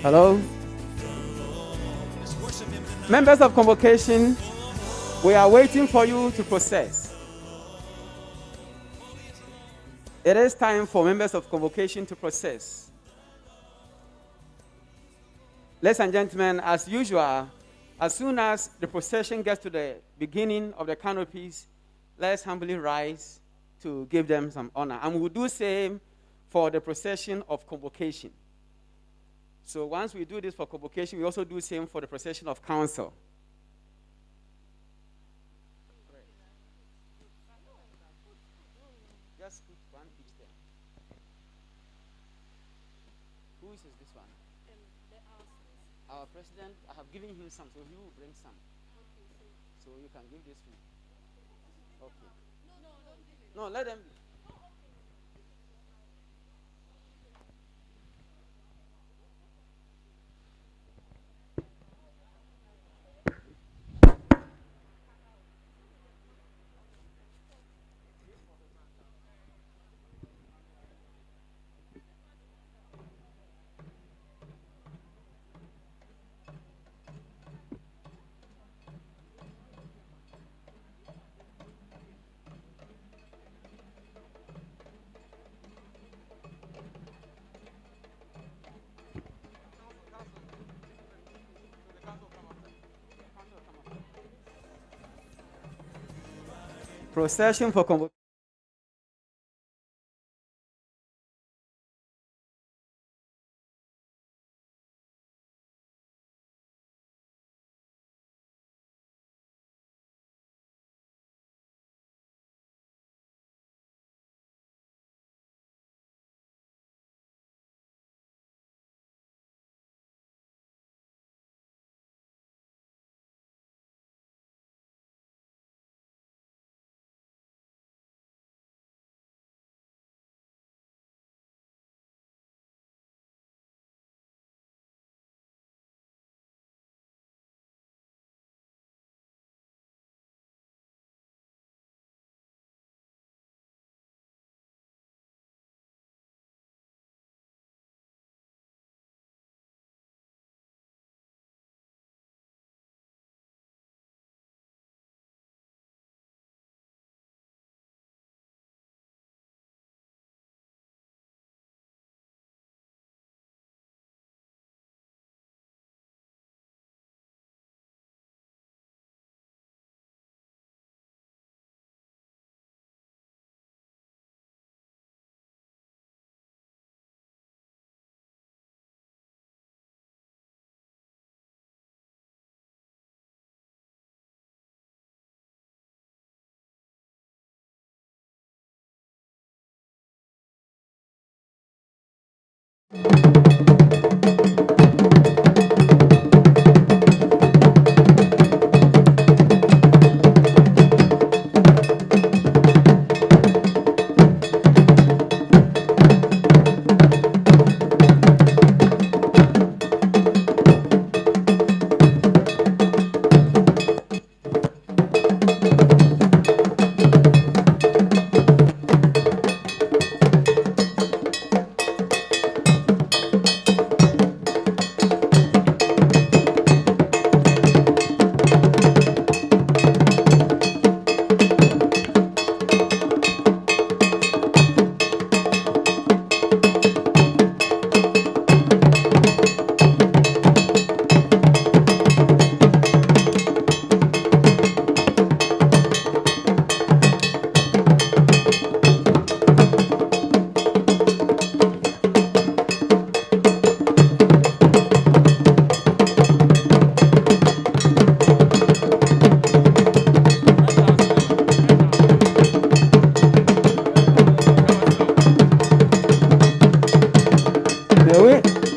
Hello? Members of convocation, we are waiting for you to process. It is time for members of convocation to process. Ladies and gentlemen, as usual, as soon as the procession gets to the beginning of the canopies, let's humbly rise to give them some honor. And we'll do the same for the procession of convocation. So once we do this for convocation, we also do the same for the procession of council. Just put one each there. Who is this one? Our president, I have given him some, so he will bring some. So you can give this one. Okay. No, let them. Procession for convocation.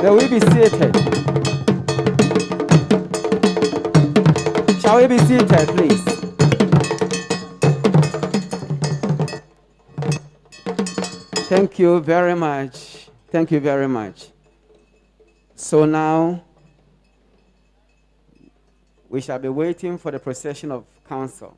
They will be seated. Shall we be seated, please? Thank you very much. Thank you very much. So now, we shall be waiting for the procession of council.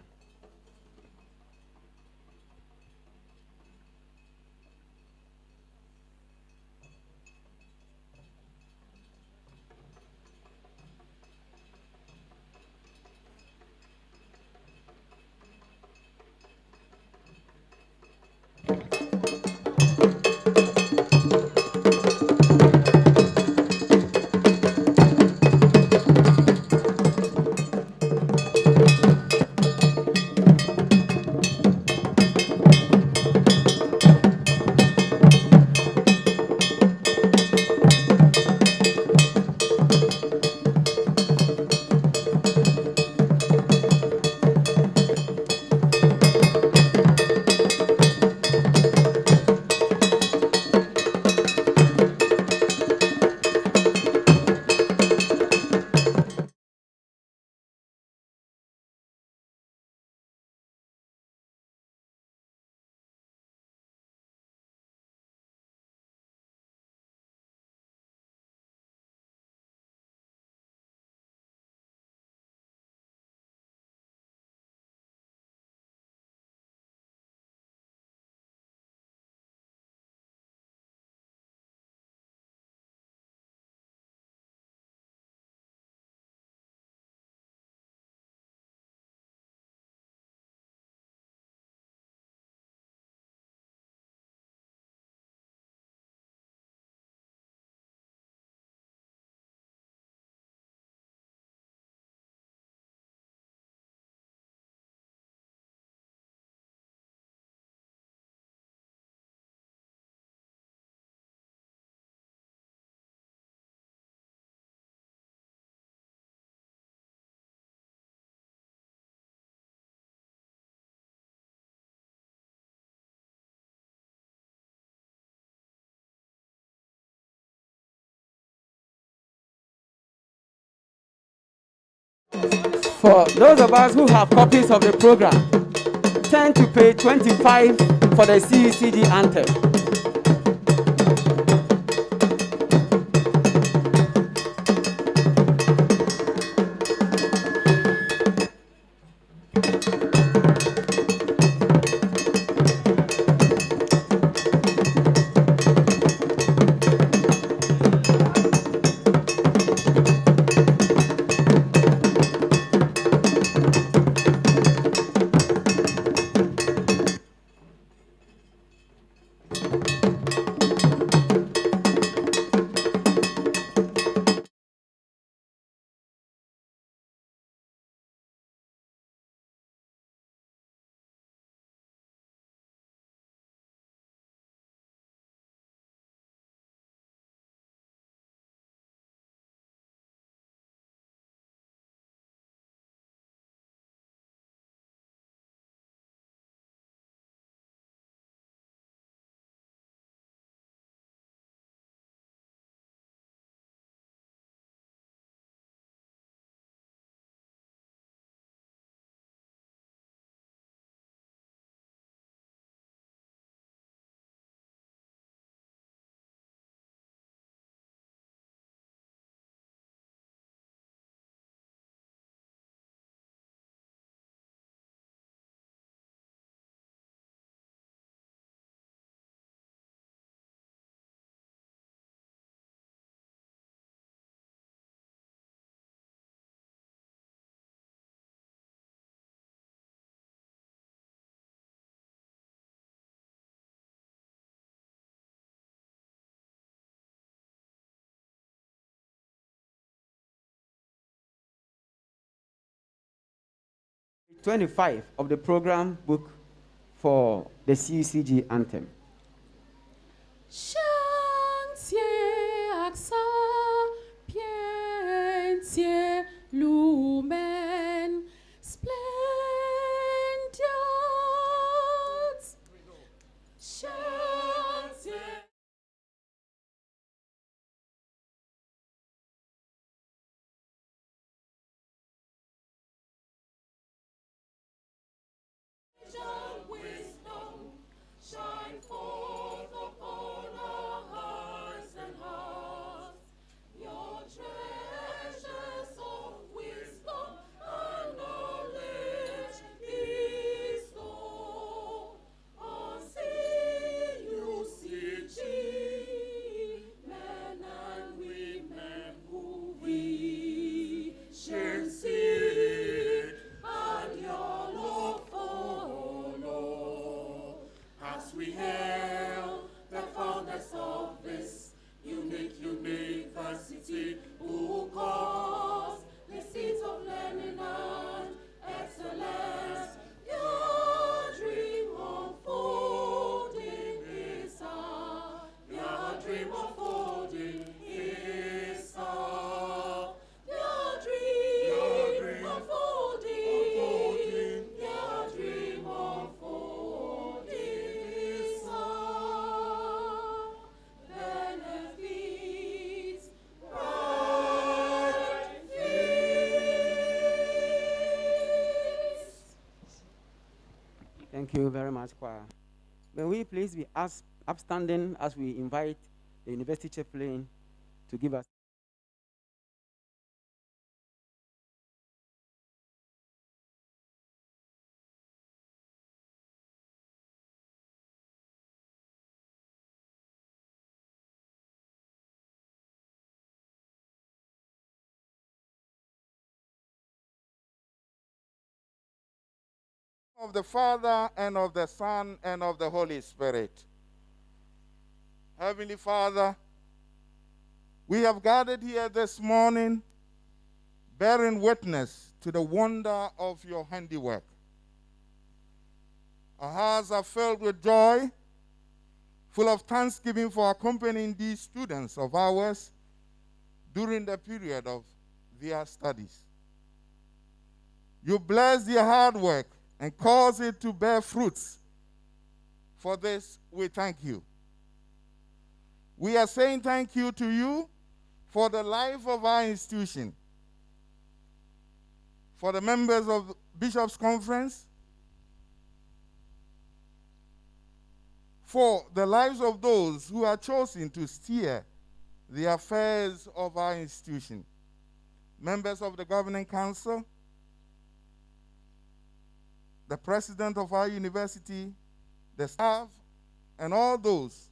For those of us who have copies of the program, turn to page 25 for the CECG anthem. Page 25 of the program book for the CECG anthem. Lumen splendens. Wisdom shine forth upon our hearts and hearts. Your treasures of wisdom and knowledge bestow on CUCG, men and women who we shall see, and your love follow as we hail the founders of this unique university, who cause the seeds of learning and excellence. Your dream unfolding is our, your dream unfolding is our, your dream unfolding, your dream unfolding is our benefits, bright feast. Thank you very much, choir. May we please be upstanding as we invite the university chaplain to give us. Of the Father, and of the Son, and of the Holy Spirit. Heavenly Father, we have gathered here this morning bearing witness to the wonder of your handiwork. Our hearts are filled with joy, full of thanksgiving for accompanying these students of ours during the period of their studies. You bless their hard work and cause it to bear fruits. For this, we thank you. We are saying thank you to you for the life of our institution. for the members of the Bishops' Conference, for the lives of those who are chosen to steer the affairs of our institution, members of the Governing Council, the president of our university, the staff, and all those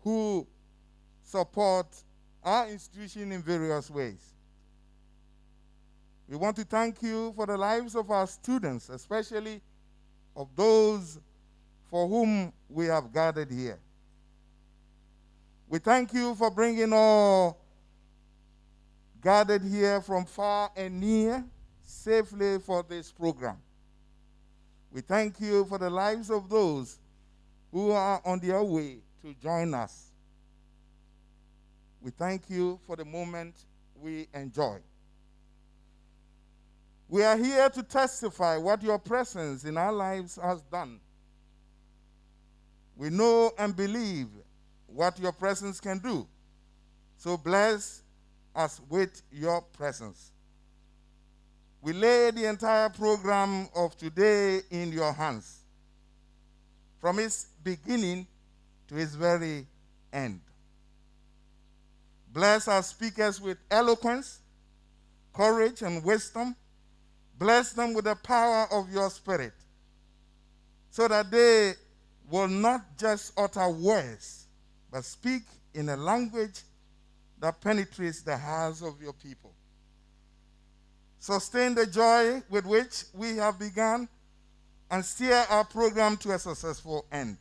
who support our institution in various ways. We want to thank you for the lives of our students, especially of those for whom we have gathered here. We thank you for bringing all gathered here from far and near safely for this program. We thank you for the lives of those who are on their way to join us. We thank you for the moment we enjoy. We are here to testify what your presence in our lives has done. We know and believe what your presence can do. So bless us with your presence. We lay the entire program of today in your hands, from its beginning to its very end. Bless our speakers with eloquence, courage, and wisdom. Bless them with the power of your Spirit, so that they will not just utter words, but speak in a language that penetrates the hearts of your people. Sustain the joy with which we have begun and steer our program to a successful end.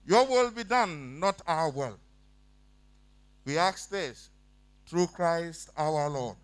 Your will be done, not our will. We ask this through Christ our Lord.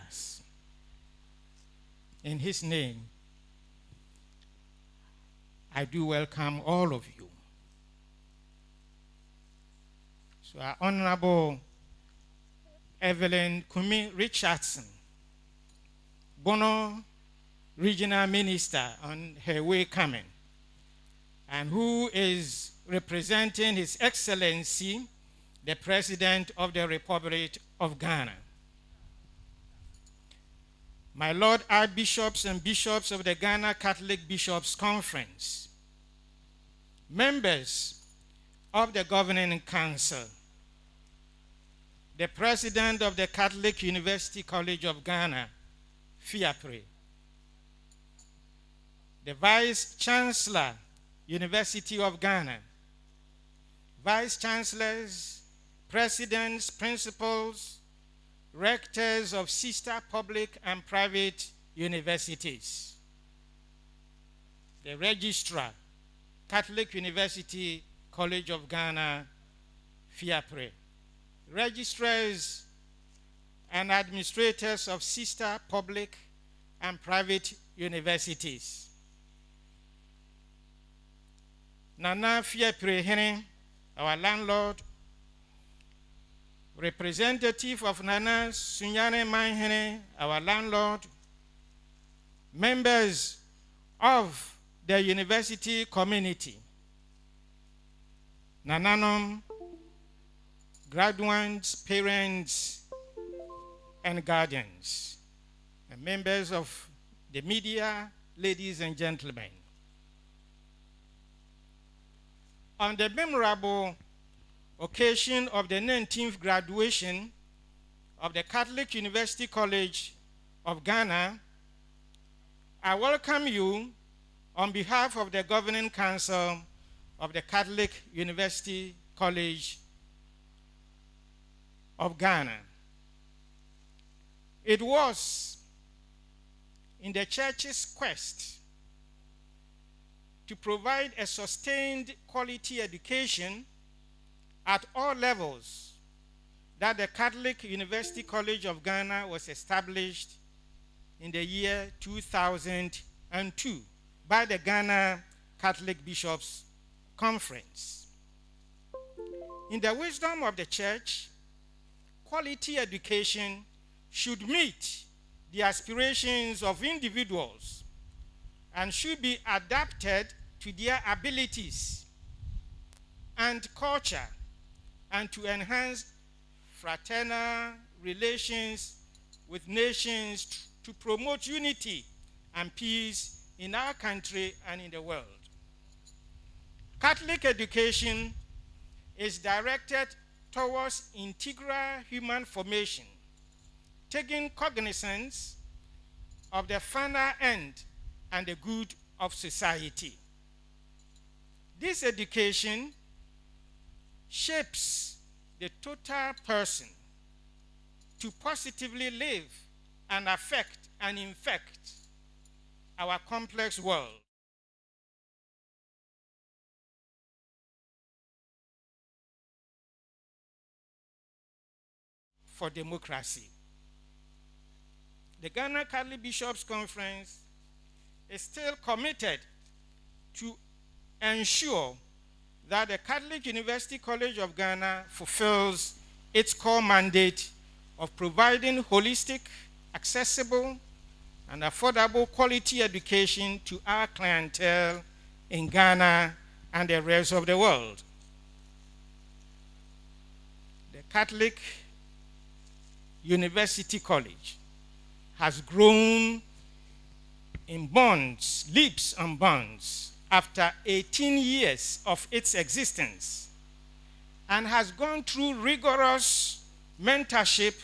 Us. In his name, I do welcome all of you. So our Honorable Evelyn Kumi Richardson, Bono Regional Minister on her way coming, and who is representing His Excellency, the President of the Republic of Ghana. My Lord Archbishops and Bishops of the Ghana Catholic Bishops' Conference, members of the Governing Council, the President of the Catholic University College of Ghana, Fiapre, the Vice Chancellor, University of Ghana, Vice Chancellors, Presidents, Principals, Rectors of sister public and private universities, the Registrar, Catholic University College of Ghana, Fiapre, registrars and administrators of sister public and private universities. Nana Fiapre Hene, our landlord, representative of Nana Sunyane Manhene, our landlord, members of the university community, nananom, graduates, parents, and guardians, and members of the media, ladies and gentlemen. On the memorable occasion of the 19th graduation of the Catholic University College of Ghana, I welcome you on behalf of the Governing Council of the Catholic University College of Ghana. It was in the Church's quest to provide a sustained quality education at all levels that the Catholic University College of Ghana was established in the year 2002 by the Ghana Catholic Bishops' Conference. In the wisdom of the Church, quality education should meet the aspirations of individuals and should be adapted to their abilities and culture, and to enhance fraternal relations with nations to promote unity and peace in our country and in the world. Catholic education is directed towards integral human formation, taking cognizance of the final end and the good of society. This education shapes the total person to positively live and affect and infect our complex world. For democracy. The Ghana Catholic Bishops' Conference is still committed to ensure that the Catholic University College of Ghana fulfills its core mandate of providing holistic, accessible, and affordable quality education to our clientele in Ghana and the rest of the world. The Catholic University College has grown in bonds, leaps and bounds, after 18 years of its existence, and has gone through rigorous mentorship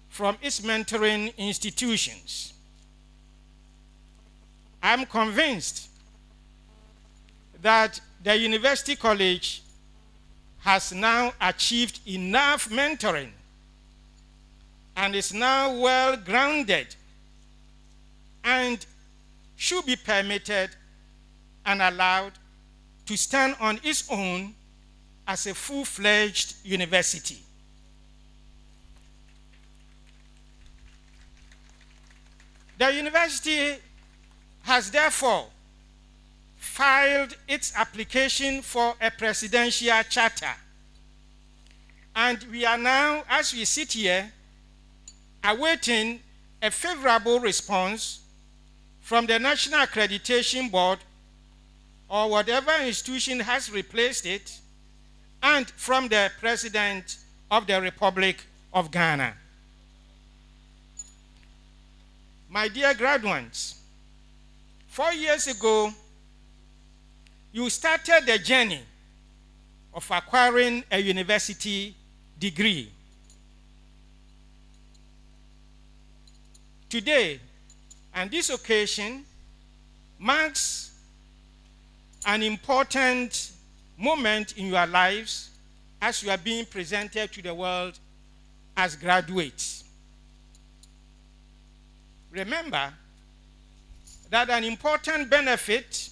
from its mentoring institutions. I'm convinced that the University College has now achieved enough mentoring and is now well grounded and should be permitted and allowed to stand on its own as a full-fledged university. The university has therefore filed its application for a presidential charter. And we are now, as we sit here, awaiting a favorable response from the National Accreditation Board or whatever institution has replaced it, and from the President of the Republic of Ghana. My dear graduates, 4 years ago, you started the journey of acquiring a university degree. Today, and this occasion, marks an important moment in your lives as you are being presented to the world as graduates. Remember that an important benefit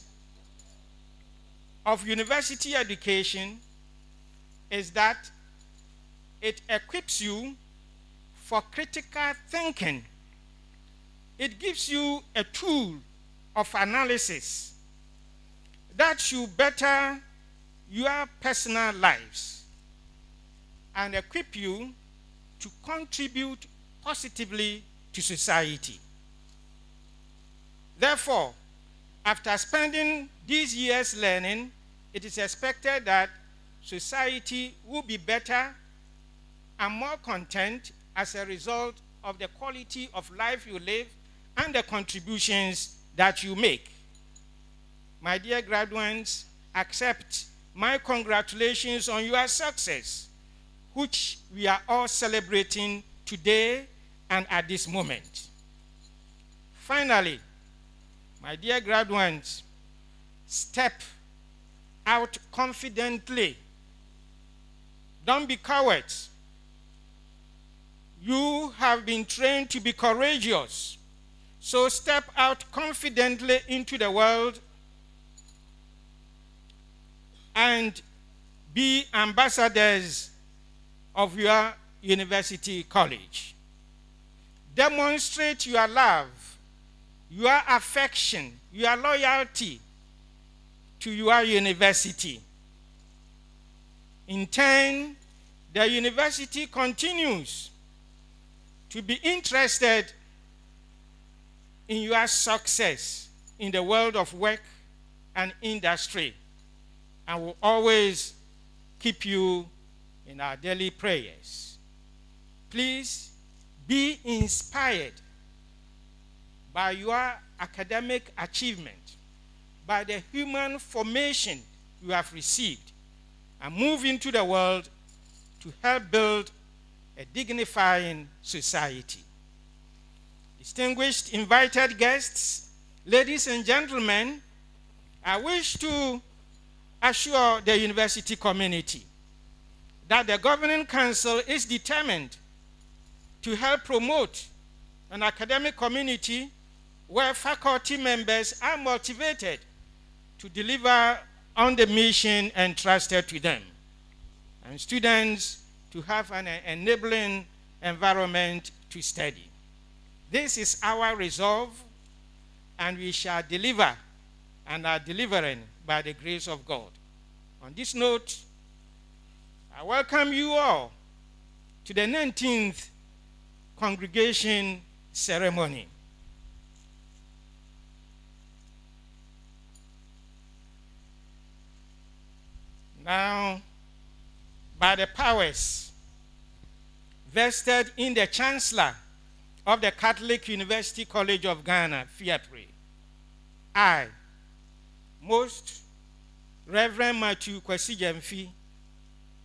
of university education is that it equips you for critical thinking. It gives you a tool of analysis that should better your personal lives and equip you to contribute positively to society. Therefore, after spending these years learning, it is expected that society will be better and more content as a result of the quality of life you live and the contributions that you make. My dear graduates, accept my congratulations on your success, which we are all celebrating today and at this moment. Finally, my dear graduates, step out confidently. Don't be cowards. You have been trained to be courageous. So step out confidently into the world and be ambassadors of your university college. Demonstrate your love, your affection, your loyalty to your university. In turn, the university continues to be interested in your success in the world of work and industry, and will always keep you in our daily prayers. Please be inspired by your academic achievement, by the human formation you have received, and move into the world to help build a dignifying society. Distinguished invited guests, ladies and gentlemen, I wish to assure the university community that the Governing Council is determined to help promote an academic community where faculty members are motivated to deliver on the mission entrusted to them, and students to have an enabling environment to study. This is our resolve, and we shall deliver and are delivering by the grace of God. On this note, I welcome you all to the 19th congregation ceremony. Now, by the powers vested in the Chancellor of the Catholic University College of Ghana, Fiapre, I, Most Reverend Matthew Kwesi Gyamfi,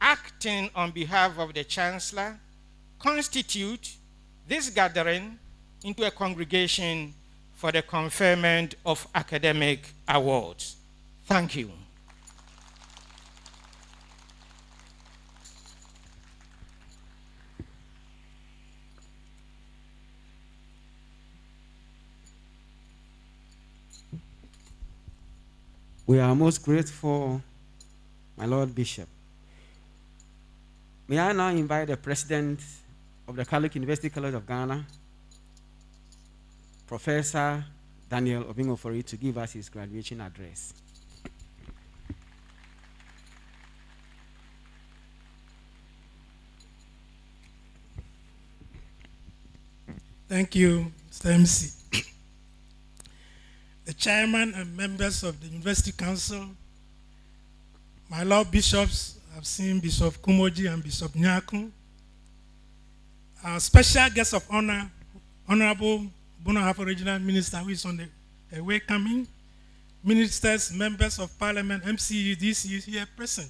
acting on behalf of the Chancellor, constitute this gathering into a congregation for the conferment of academic awards. Thank you. We are most grateful, my Lord Bishop. May I now invite the President of the Catholic University College of Ghana, Professor Daniel Obingofori, to give us his graduation address. Thank you, Mr. MC. The chairman and members of the University Council, my Lord Bishops, I've seen Bishop Kumoji and Bishop Nyaku, our special guest of honor, Honorable Bono Hafo Regional Minister, who is on the way coming, ministers, members of parliament, MCU, DCU here present.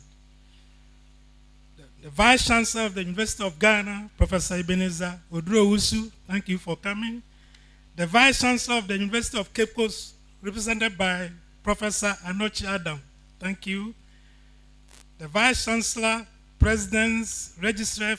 The Vice Chancellor of the University of Ghana, Professor Ebenezer Oduro-Usu, thank you for coming. The Vice Chancellor of the University of Cape Coast, represented by Professor Anochi Adam, thank you. The Vice Chancellor, Presidents, Registrar,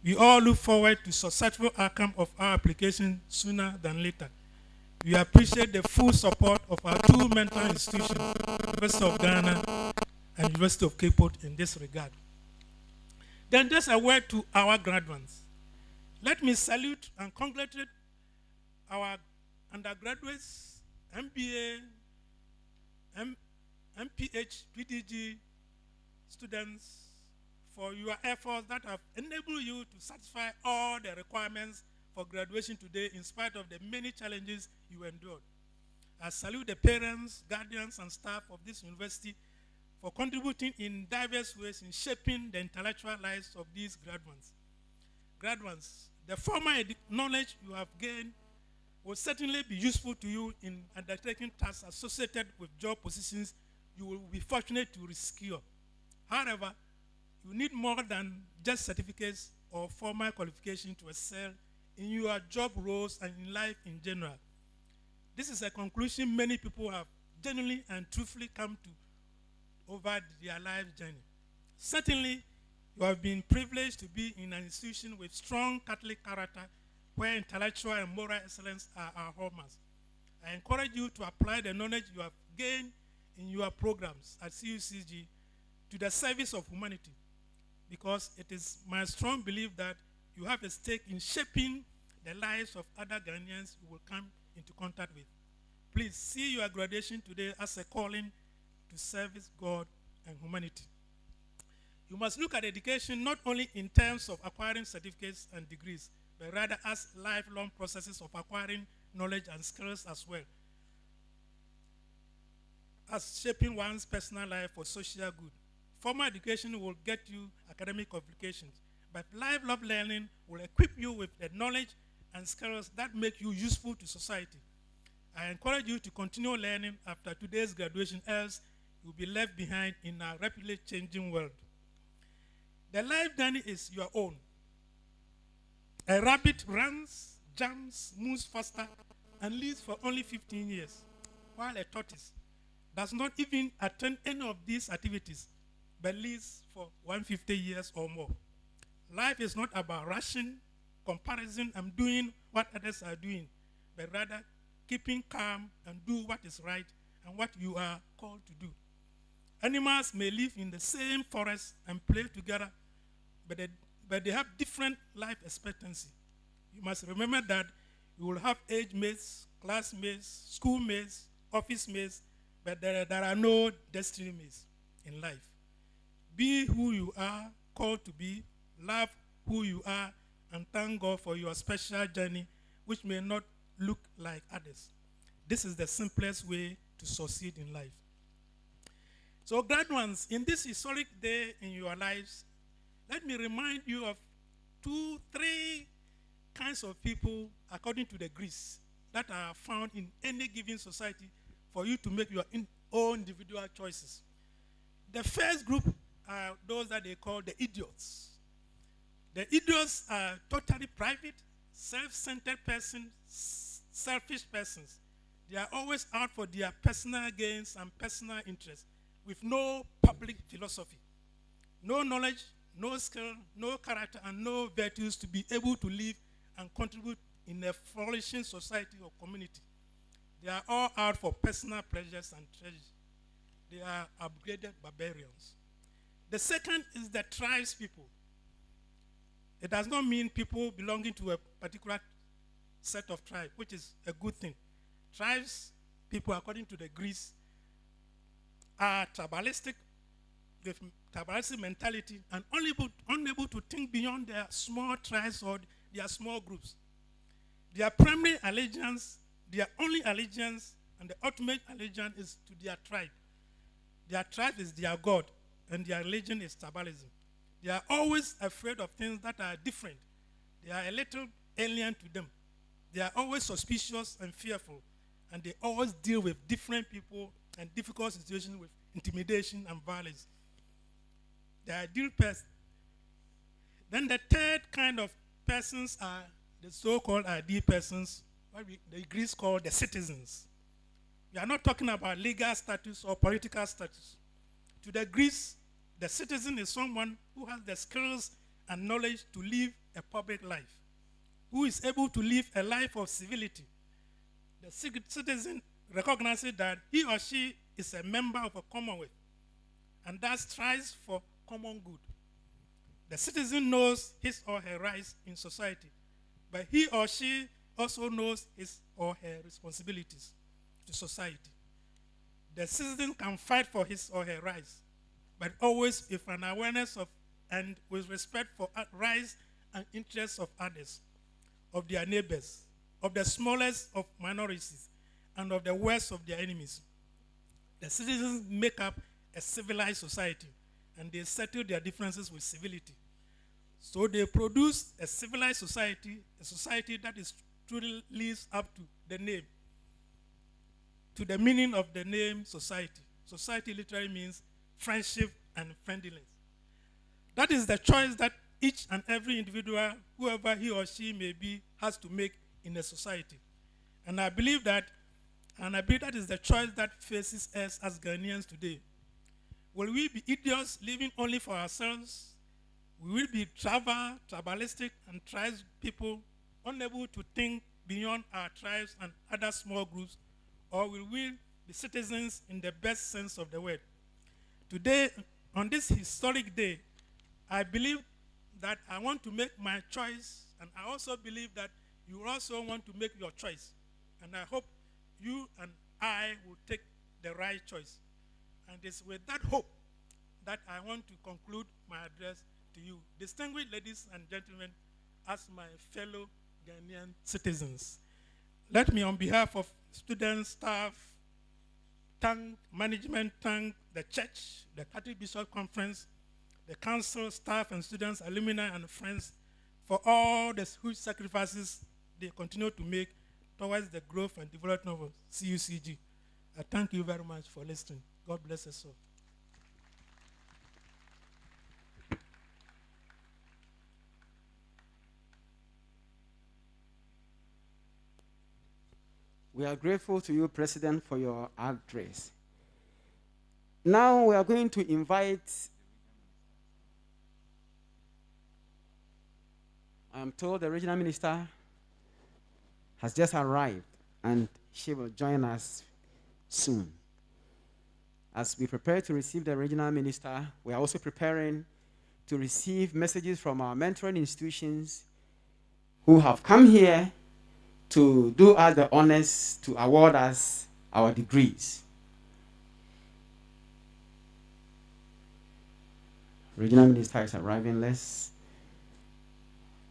We all look forward to successful outcome of our application sooner than later. We appreciate the full support of our two mentor institutions, University of Ghana and University of Cape Coast in this regard. Then just a word to our graduates. Let me salute and congratulate our undergraduates, MBA, MPH, PDG students for your efforts that have enabled you to satisfy all the requirements for graduation today in spite of the many challenges you endured. I salute the parents, guardians, and staff of this university for contributing in diverse ways in shaping the intellectual lives of these graduates. Graduates, the formal knowledge you have gained will certainly be useful to you in undertaking tasks associated with job positions you will be fortunate to secure. However, you need more than just certificates or formal qualification to excel in your job roles and in life in general. This is a conclusion many people have genuinely and truthfully come to over their life journey. Certainly, you have been privileged to be in an institution with strong Catholic character where intellectual and moral excellence are our hallmarks. I encourage you to apply the knowledge you have gained in your programs at CUCG to the service of humanity, because it is my strong belief that you have a stake in shaping the lives of other Ghanaians you will come into contact with. Please see your graduation today as a calling to service God and humanity. You must look at education not only in terms of acquiring certificates and degrees, but rather as lifelong processes of acquiring knowledge and skills as well as shaping one's personal life for social good. Formal education will get you academic qualifications, but lifelong learning will equip you with the knowledge and skills that make you useful to society. I encourage you to continue learning after today's graduation, else you'll be left behind in a rapidly changing world. The life journey is your own. A rabbit runs, jumps, moves faster, and lives for only 15 years, while a tortoise does not even attend any of these activities, but lives for 150 years or more. Life is not about rushing, comparison, and doing what others are doing, but rather keeping calm and do what is right and what you are called to do. Animals may live in the same forest and play together, but they have different life expectancy. You must remember that you will have age mates, classmates, schoolmates, office mates, but there are no destiny mates in life. Be who you are called to be, love who you are, and thank God for your special journey, which may not look like others. This is the simplest way to succeed in life. So, graduates, in this historic day in your lives, let me remind you of 2, 3 kinds of people, according to the Greece, that are found in any given society for you to make your own individual choices. The first group are those that they call the idiots. The idiots are totally private, self-centered persons, selfish persons. They are always out for their personal gains and personal interests with no public philosophy, no knowledge, no skill, no character, and no virtues to be able to live and contribute in a flourishing society or community. They are all out for personal pleasures and treasures. They are upgraded barbarians. The second is the tribes people. It does not mean people belonging to a particular set of tribes, which is a good thing. Tribes people, according to the Greeks, are tribalistic, with tribalistic mentality, and unable to think beyond their small tribes or their small groups. Their primary allegiance, their only allegiance, and the ultimate allegiance is to their tribe. Their tribe is their God, and their religion is tribalism. They are always afraid of things that are different. They are a little alien to them. They are always suspicious and fearful, and they always deal with different people and difficult situations with intimidation and violence. They are ideal person. Then the third kind of persons are the so-called ideal persons, what the Greeks call the citizens. We are not talking about legal status or political status. To the Greeks, the citizen is someone who has the skills and knowledge to live a public life, who is able to live a life of civility. The citizen recognizes that he or she is a member of a commonwealth and thus strives for common good. The citizen knows his or her rights in society, but he or she also knows his or her responsibilities to society. The citizen can fight for his or her rights, but always with an awareness of and with respect for rights and interests of others, of their neighbors, of the smallest of minorities, and of the worst of their enemies. The citizens make up a civilized society, and they settle their differences with civility. So they produce a civilized society, a society that is truly lives up to the name, to the meaning of the name society. Society literally means friendship and friendliness. That is the choice that each and every individual, whoever he or she may be, has to make in a society. And I believe that is the choice that faces us as Ghanaians today. Will we be idiots living only for ourselves? We will be tribalistic and tribes people unable to think beyond our tribes and other small groups, or will we be citizens in the best sense of the word? Today, on this historic day, I believe that I want to make my choice, and I also believe that you also want to make your choice. And I hope you and I will take the right choice. And it's with that hope that I want to conclude my address to you, distinguished ladies and gentlemen, as my fellow Ghanaian citizens. Let me, on behalf of students, staff, thank management, thank the church, the Catholic Bishop Conference, the council, staff, and students, alumni, and friends for all the huge sacrifices they continue to make towards the growth and development of CUCG. I thank you very much for listening. God bless us all. We are grateful to you, President, for your address. Now we are going to invite, I'm told the regional minister has just arrived and she will join us soon. As we prepare to receive the regional minister, we are also preparing to receive messages from our mentoring institutions who have come here to do us the honors to award us our degrees. Regional Minister is arriving. Let's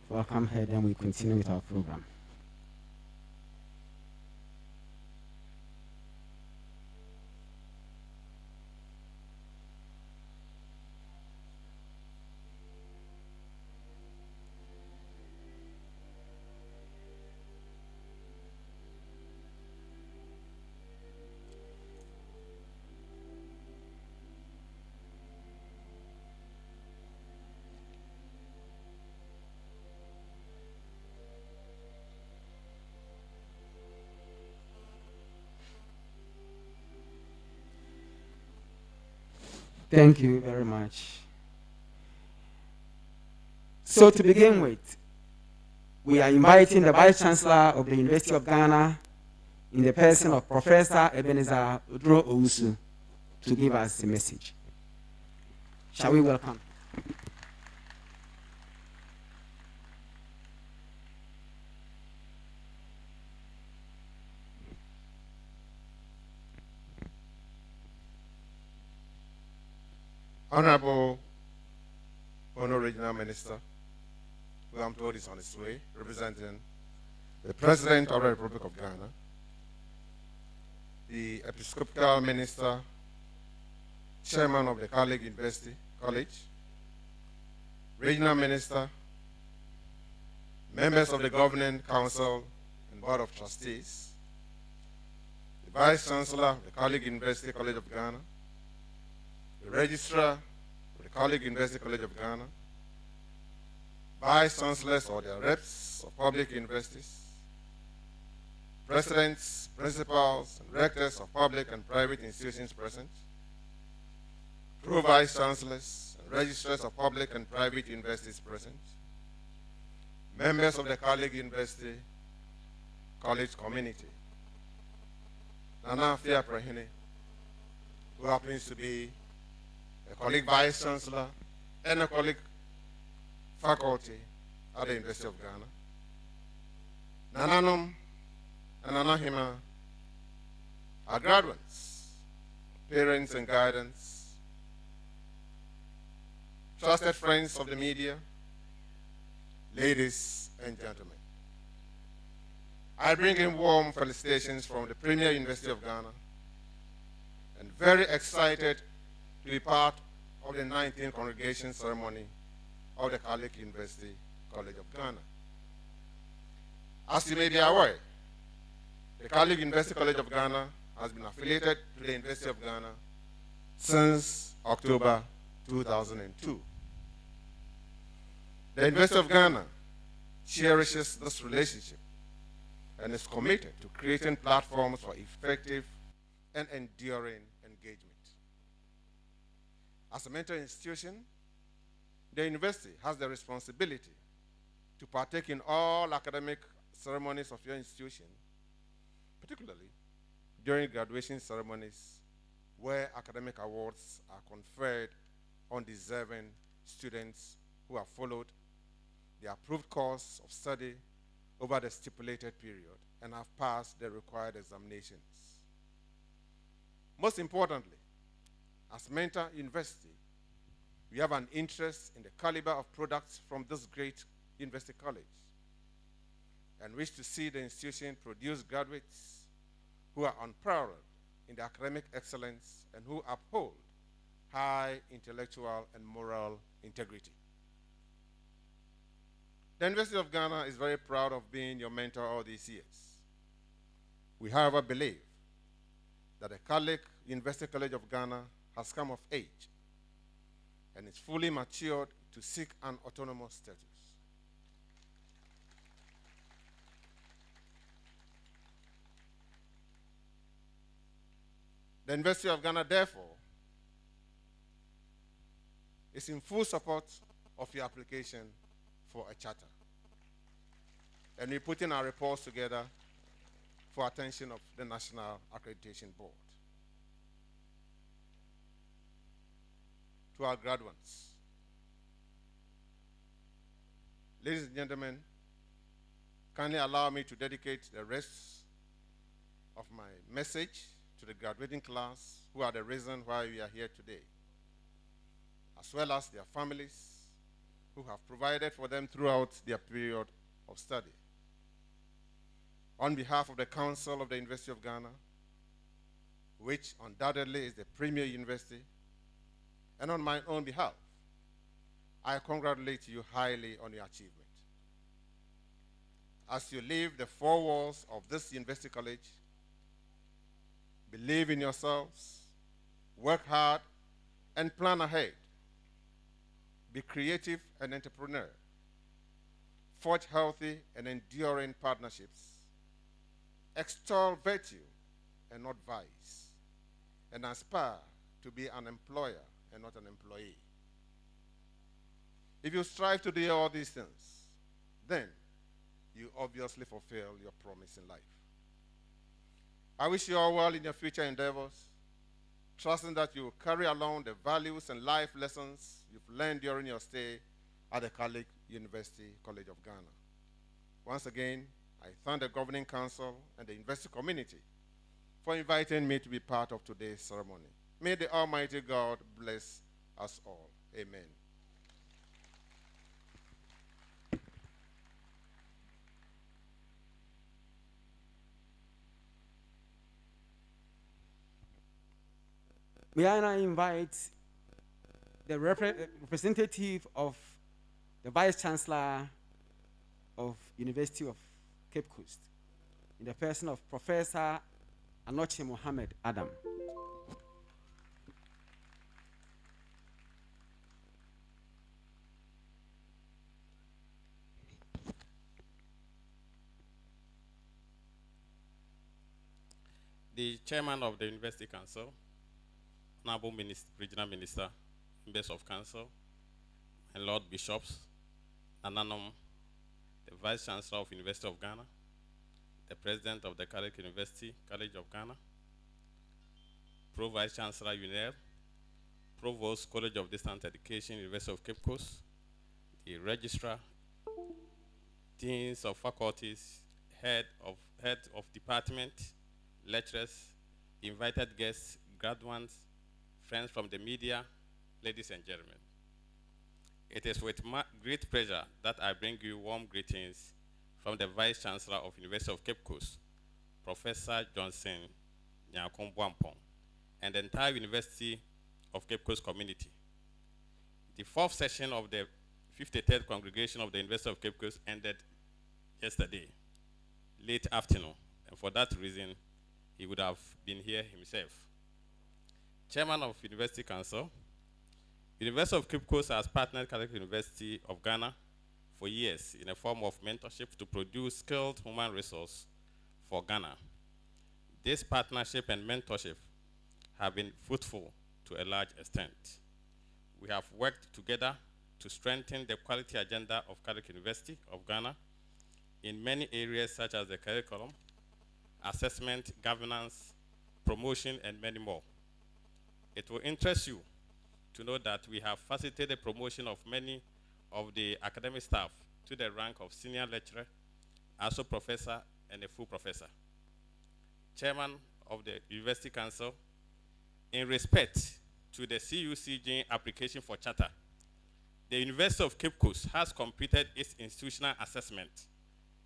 welcome her, then we continue with our program. Thank you very much. So to begin with, we are inviting the Vice Chancellor of the University of Ghana in the person of Professor Ebenezer Udro Owusu to give us a message. Shall we welcome? Honorable Regional Minister, who I'm told is on his way, representing the President of the Republic of Ghana, the Episcopal Minister, Chairman of the College University College, Regional Minister, members of the Governing Council and Board of Trustees, the Vice Chancellor of the College University College of Ghana, the Registrar of the College University College of Ghana, Vice Chancellors or their reps of public universities, presidents, principals, and rectors of public and private institutions present, Pro Vice Chancellors and registrars of public and private universities present, members of the College University College community, Nana Fiapre, who happens to be a colleague vice chancellor and a colleague faculty at the University of Ghana, Nananum and Nanahima are graduates, parents and guidance, trusted friends of the media, ladies and gentlemen. I bring in warm felicitations from the Premier University of Ghana and very excited to be part of the 19th congregation ceremony of the Catholic University College of Ghana. As you may be aware, the Catholic University College of Ghana has been affiliated to the University of Ghana since October 2002. The University of Ghana cherishes this relationship and is committed to creating platforms for effective and enduring engagement. As a mentor institution, the university has the responsibility to partake in all academic ceremonies of your institution, particularly during graduation ceremonies where academic awards are conferred on deserving students who have followed the approved course of study over the stipulated period and have passed the required examinations. Most importantly, as Mentor University, we have an interest in the caliber of products from this great university college and wish to see the institution produce graduates who are unparalleled in their academic excellence and who uphold high intellectual and moral integrity. The University of Ghana is very proud of being your mentor all these years. We, however, believe that the Catholic University College of Ghana has come of age and is fully matured to seek an autonomous status. The University of Ghana, therefore, is in full support of your application for a charter. And we're putting our reports together for attention of the National Accreditation Board. To our graduates, ladies and gentlemen, kindly allow me to dedicate the rest of my message to the graduating class who are the reason why we are here today, as well as their families who have provided for them throughout their period of study. On behalf of the Council of the University of Ghana, which undoubtedly is the premier university, and on my own behalf, I congratulate you highly on your achievement. As you leave the four walls of this university college, believe in yourselves, work hard, and plan ahead. Be creative and entrepreneur. Forge healthy and enduring partnerships. Extol virtue and not vice. And aspire to be an employer and not an employee. If you strive to do all these things, then you obviously fulfill your promise in life. I wish you all well in your future endeavors, trusting that you will carry along the values and life lessons you've learned during your stay at the Catholic University College of Ghana. Once again, I thank the Governing Council and the university community for inviting me to be part of today's ceremony. May the Almighty God bless us all. Amen. May I now invite the representative of the Vice Chancellor of University of Cape Coast, in the person of Professor Anoche Mohammed Adam. The Chairman of the University Council, Honorable Regional Minister, members of Council, and Lord Bishops, Nananum, the Vice Chancellor of University of Ghana, the President of the Catholic University College of Ghana, Pro Vice Chancellor UNER, Provost College of Distance Education, University of Cape Coast, the Registrar, Deans of Faculties, Head of Department, lecturers, invited guests, graduates, friends from the media, ladies and gentlemen. It is with great pleasure that I bring you warm greetings from the Vice Chancellor of University of Cape Coast, Professor Johnson Nyakombwampong, and the entire University of Cape Coast community. The fourth session of the 53rd Congregation of the University of Cape Coast ended yesterday, late afternoon, and for that reason, he would have been here himself. Chairman of University Council, University of Cape Coast has partnered Catholic University of Ghana for years in a form of mentorship to produce skilled human resource for Ghana. This partnership and mentorship have been fruitful to a large extent. We have worked together to strengthen the quality agenda of Catholic University of Ghana in many areas such as the curriculum, assessment, governance, promotion, and many more. It will interest you to know that we have facilitated the promotion of many of the academic staff to the rank of senior lecturer, also professor, and a full professor. Chairman of the University Council, in respect to the CUCG application for charter, the University of Cape Coast has completed its institutional assessment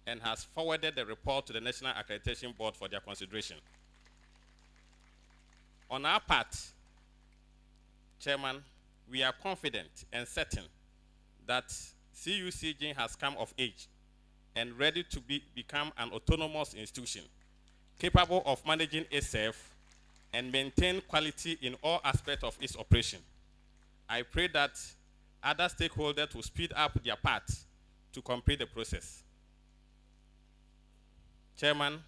and has forwarded the report to the National Accreditation Board for their consideration. On our part, Chairman, we are confident and certain that CUCG has come of age and ready to become an autonomous institution, capable of managing itself and maintain quality in all aspects of its operation. I pray that other stakeholders will speed up their part to complete the process. Chairman,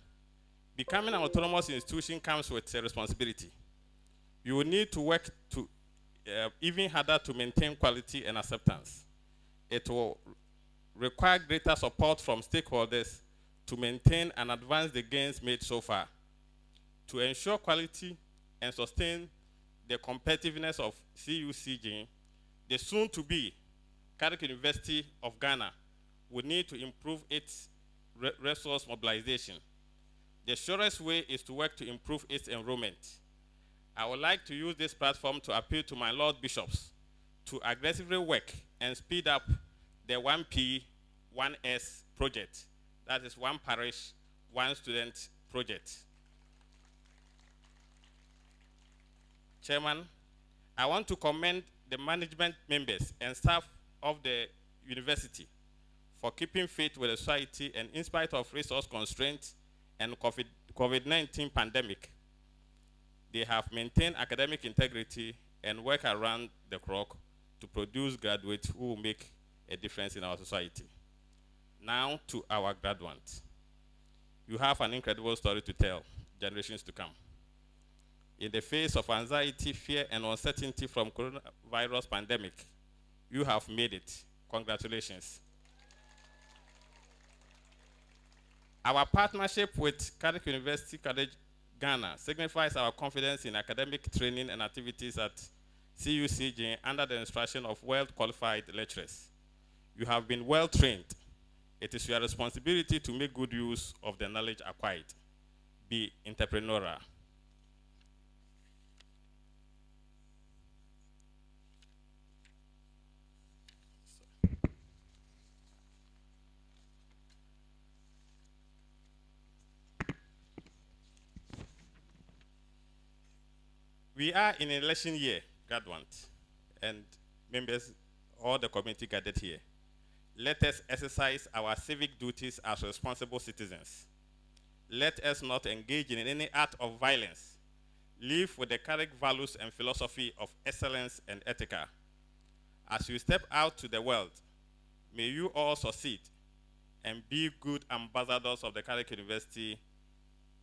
becoming an autonomous institution comes with a responsibility. You will need to work to even harder to maintain quality and acceptance. It will require greater support from stakeholders to maintain and advance the gains made so far. To ensure quality and sustain the competitiveness of CUCG, the soon-to-be Catholic University of Ghana will need to improve its resource mobilization. The surest way is to work to improve its enrollment. I would like to use this platform to appeal to my Lord Bishops to aggressively work and speed up the 1P, 1S project. That is one parish, one student project. Chairman, I want to commend the management members and staff of the university for keeping faith with the society, and in spite of resource constraints and COVID-19 pandemic, they have maintained academic integrity and work around the clock to produce graduates who will make a difference in our society. Now to our graduates. You have an incredible story to tell generations to come. In the face of anxiety, fear, and uncertainty from coronavirus pandemic, you have made it. Congratulations. Our partnership with Catholic University College Ghana signifies our confidence in academic training and activities at CUCG under the instruction of well-qualified lecturers. You have been well-trained. It is your responsibility to make good use of the knowledge acquired. Be entrepreneurial. We are in an election year, graduates, and members, all the community gathered here. Let us exercise our civic duties as responsible citizens. Let us not engage in any act of violence. Live with the Catholic values and philosophy of excellence and ethics. As you step out to the world, may you all succeed and be good ambassadors of the Catholic University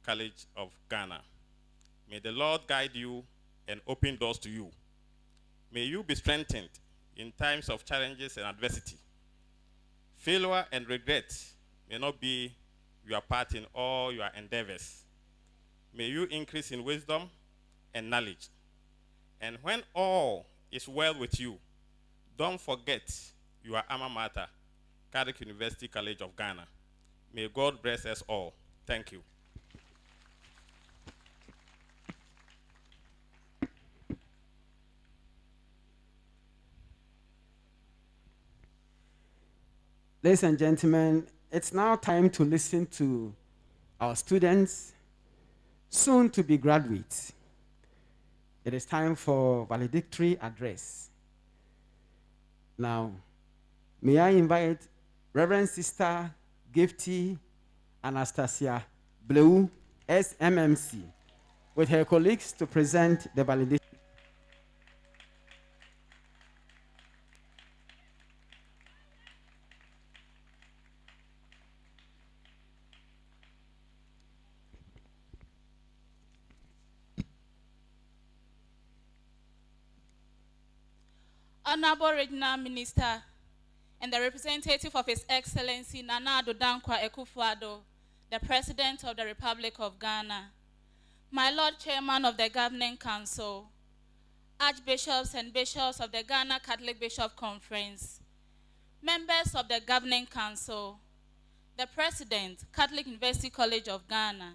College of Ghana. May the Lord guide you and open doors to you. May you be strengthened in times of challenges and adversity. Failure and regret may not be your part in all your endeavors. May you increase in wisdom and knowledge. And when all is well with you, don't forget your alma mater, Catholic University College of Ghana. May God bless us all. Thank you. Ladies and gentlemen, it's now time to listen to our students, soon to be graduates. It is time for valedictory address. Now, may I invite Reverend Sister Gifty Anastasia Bleu, SMMC, with her colleagues to present the valedictory. Honorable Regional Minister and the representative of His Excellency Nana Addo Dankwa Akufo-Addo, the President of the Republic of Ghana, my Lord Chairman of the Governing Council, Archbishops and Bishops of the Ghana Catholic Bishop Conference, members of the Governing Council, the President, Catholic University College of Ghana,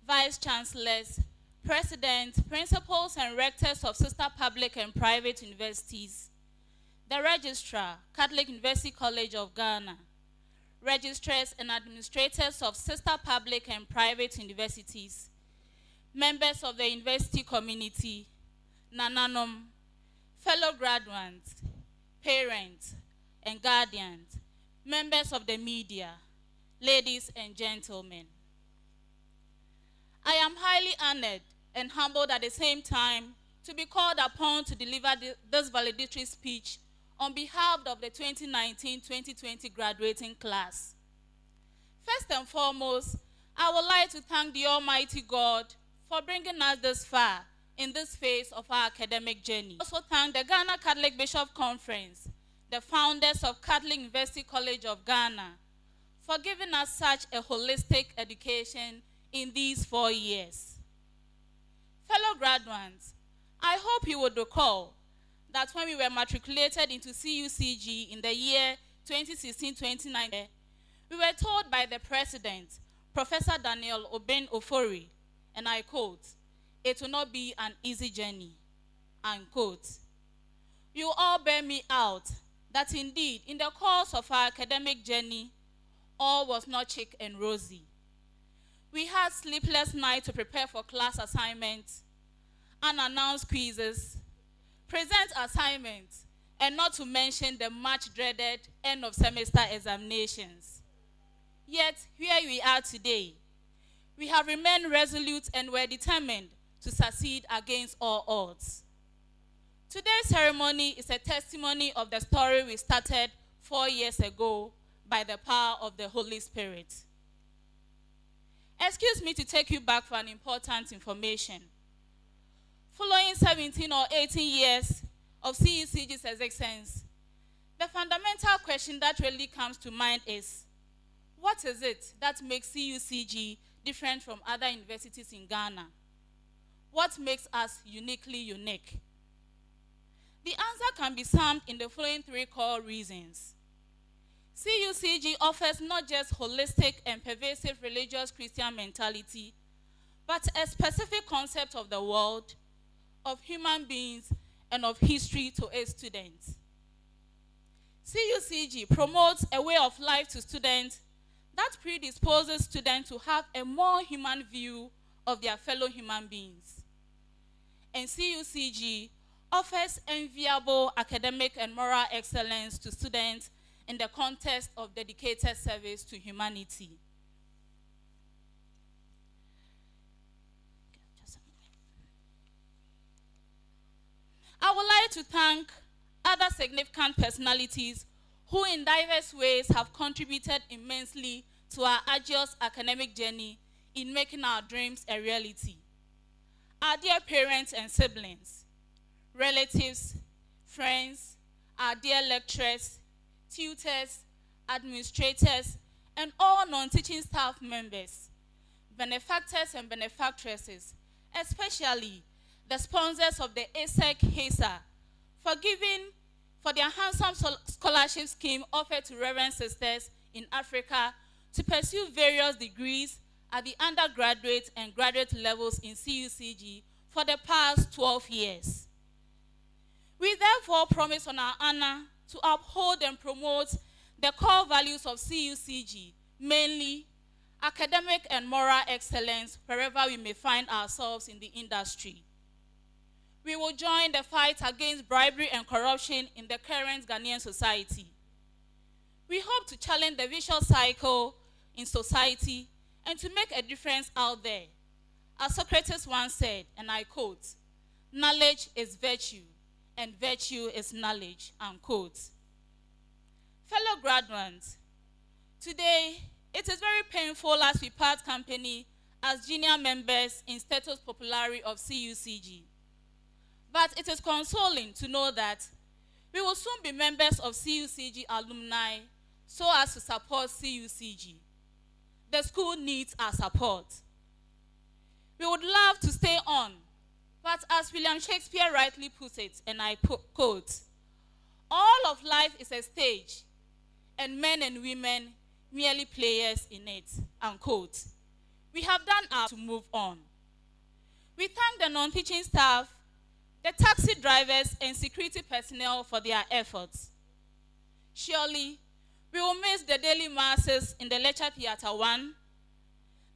Vice Chancellors, President, Principals and Rectors of sister public and private universities, the Registrar, Catholic University College of Ghana, Registrars and Administrators of sister public and private universities, members of the university community, Nananom, fellow graduates, parents and guardians, members of the media, ladies and gentlemen. I am highly honored and humbled at the same time to be called upon to deliver this valedictory speech on behalf of the 2019-2020 graduating class. First and foremost, I would like to thank the Almighty God for bringing us this far in this phase of our academic journey. I also thank the Ghana Catholic Bishop Conference, the founders of Catholic University College of Ghana, for giving us such a holistic education in these 4 years. Fellow graduates, I hope you would recall that when we were matriculated into CUCG in the year 2016-2019, we were told by the President, Professor Daniel Oben Ofori, and I quote, "It will not be an easy journey," unquote. You all bear me out that indeed, in the course of our academic journey, all was not chic and rosy. We had sleepless nights to prepare for class assignments, unannounced quizzes, present assignments, and not to mention the much dreaded end of semester examinations. Yet, here we are today. We have remained resolute and were determined to succeed against all odds. Today's ceremony is a testimony of the story we started 4 years ago by the power of the Holy Spirit. Excuse me to take you back for an important information. Following 17 or 18 years of CUCG's existence, the fundamental question that really comes to mind is, what is it that makes CUCG different from other universities in Ghana? What makes us uniquely unique? The answer can be summed in the following 3 core reasons. CUCG offers not just holistic and pervasive religious Christian mentality, but a specific concept of the world, of human beings, and of history to its students. CUCG promotes a way of life to students that predisposes students to have a more human view of their fellow human beings. And CUCG offers enviable academic and moral excellence to students in the context of dedicated service to humanity. I would like to thank other significant personalities who in diverse ways have contributed immensely to our arduous academic journey in making our dreams a reality. Our dear parents and siblings, relatives, friends, our dear lecturers, tutors, administrators, and all non-teaching staff members, benefactors and benefactresses, especially the sponsors of the ASEC-HASA, for their handsome scholarship scheme offered to Reverend Sisters in Africa to pursue various degrees at the undergraduate and graduate levels in CUCG for the past 12 years. We therefore promise on our honor to uphold and promote the core values of CUCG, mainly academic and moral excellence wherever we may find ourselves in the industry. We will join the fight against bribery and corruption in the current Ghanaian society. We hope to challenge the vicious cycle in society and to make a difference out there. As Socrates once said, and I quote, "Knowledge is virtue, and virtue is knowledge," unquote. Fellow graduates, today it is very painful as we part company as junior members in status populari of CUCG. But it is consoling to know that we will soon be members of CUCG alumni so as to support CUCG. The school needs our support. We would love to stay on, but as William Shakespeare rightly put it, and I quote, "All of life is a stage, and men and women merely players in it," unquote. We have done our to move on. We thank the non-teaching staff, the taxi drivers, and security personnel for their efforts. Surely, we will miss the daily masses in the lecture theater 1,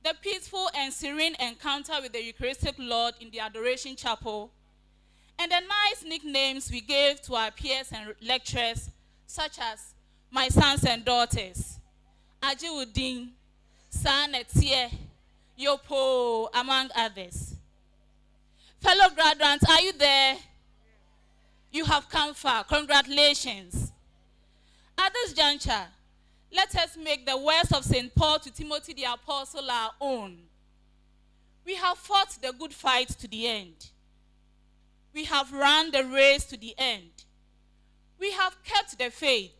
the peaceful and serene encounter with the Eucharistic Lord in the Adoration Chapel, and the nice nicknames we gave to our peers and lecturers, such as my sons and daughters, Ajiwudin, Sanetie, Yopo, among others. Fellow graduates, are you there? You have come far. Congratulations. At this juncture, let us make the words of St. Paul to Timothy the Apostle our own. We have fought the good fight to the end. We have run the race to the end. We have kept the faith.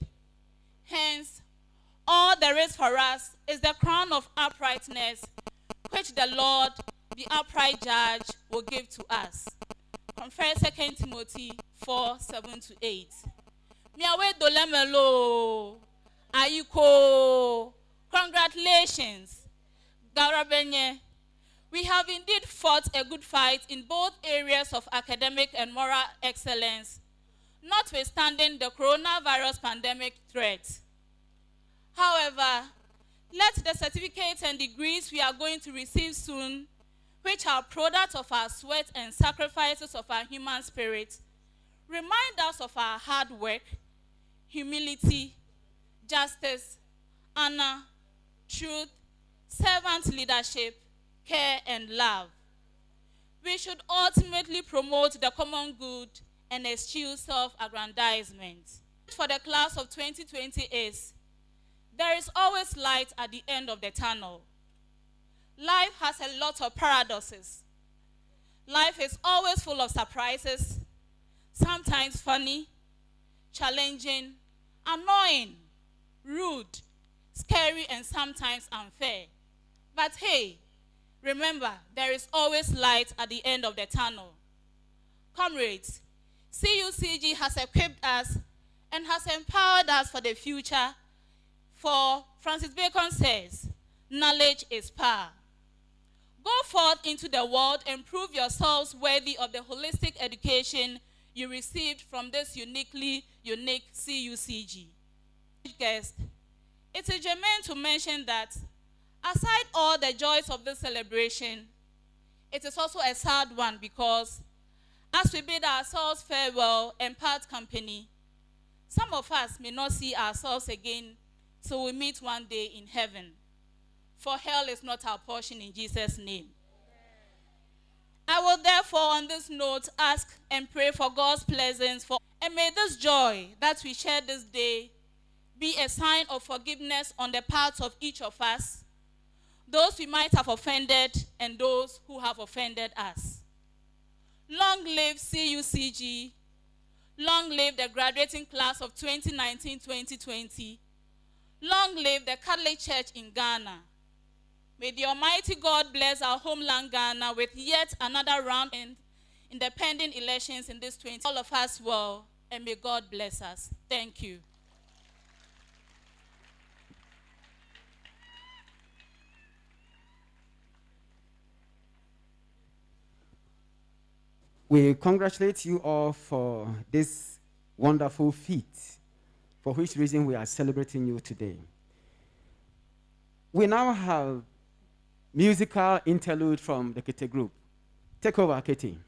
Hence, all there is for us is the crown of uprightness, which the Lord, the upright judge, will give to us. From 1 Timothy 4:7-8. Miawe dolemelo, ayuko. Congratulations, Garabenye. We have indeed fought a good fight in both areas of academic and moral excellence, notwithstanding the coronavirus pandemic threat. However, let the certificates and degrees we are going to receive soon, which are products of our sweat and sacrifices of our human spirit, remind us of our hard work, humility, justice, honor, truth, servant leadership, care, and love. We should ultimately promote the common good and eschew self-aggrandizement. For the class of 2020 is, there is always light at the end of the tunnel. Life has a lot of paradoxes. Life is always full of surprises, sometimes funny, challenging, annoying, rude, scary, and sometimes unfair. But hey, remember, there is always light at the end of the tunnel. Comrades, CUCG has equipped us and has empowered us for the future. For Francis Bacon says, knowledge is power. Go forth into the world and prove yourselves worthy of the holistic education you received from this unique CUCG. Guest, it is germane to mention that aside all the joys of this celebration, it is also a sad one because as we bid ourselves farewell and part company, some of us may not see ourselves again till we meet one day in heaven. For hell is not our portion in Jesus' name. I will therefore on this note ask and pray for God's presence and may this joy that we share this day be a sign of forgiveness on the part of each of us, those we might have offended and those who have offended us. Long live CUCG. Long live the graduating class of 2019-2020. Long live the Catholic Church in Ghana. May the Almighty God bless our homeland Ghana with yet another round in the pending elections in this 20. All of us well, and may God bless us. Thank you. We congratulate you all for this wonderful feat, for which reason we are celebrating you today. We now have musical interlude from the Kete group. Take over, Katie.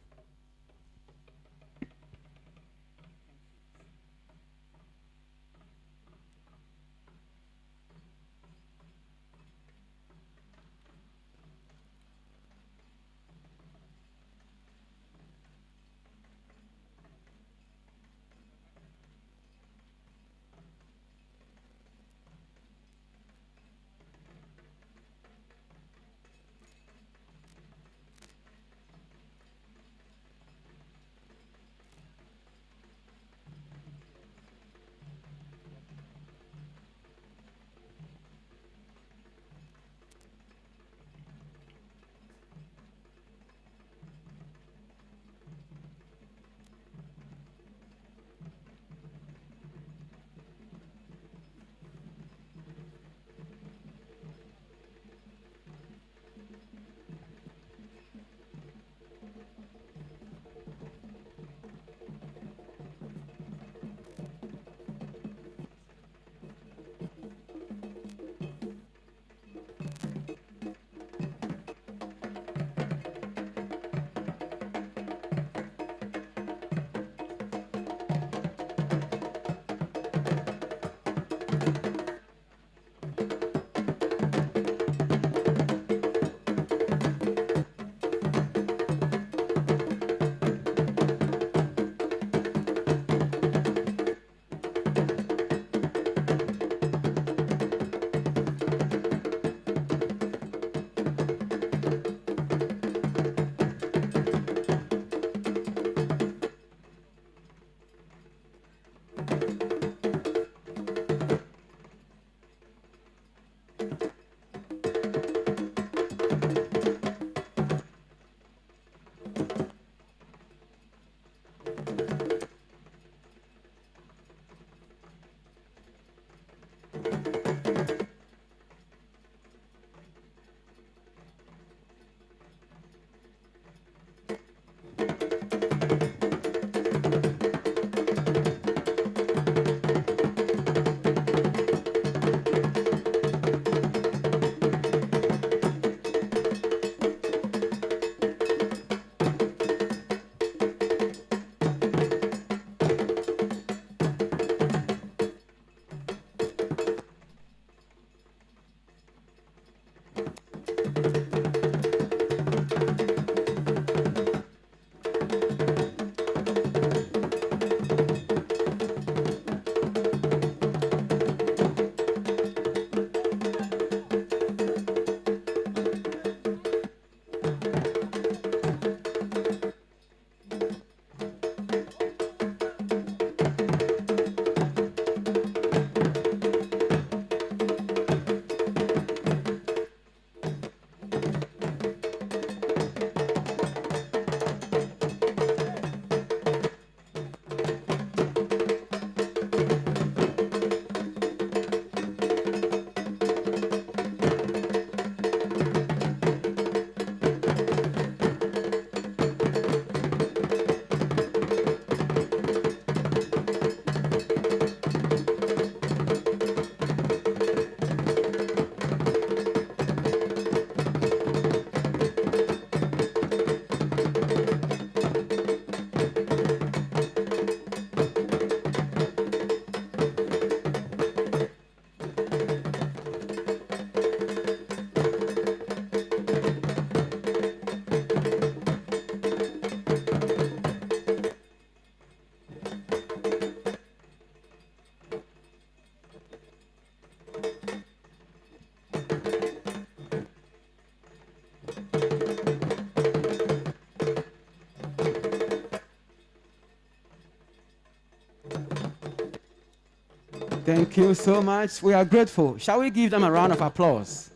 Thank you so much. We are grateful. Shall we give them a round of applause?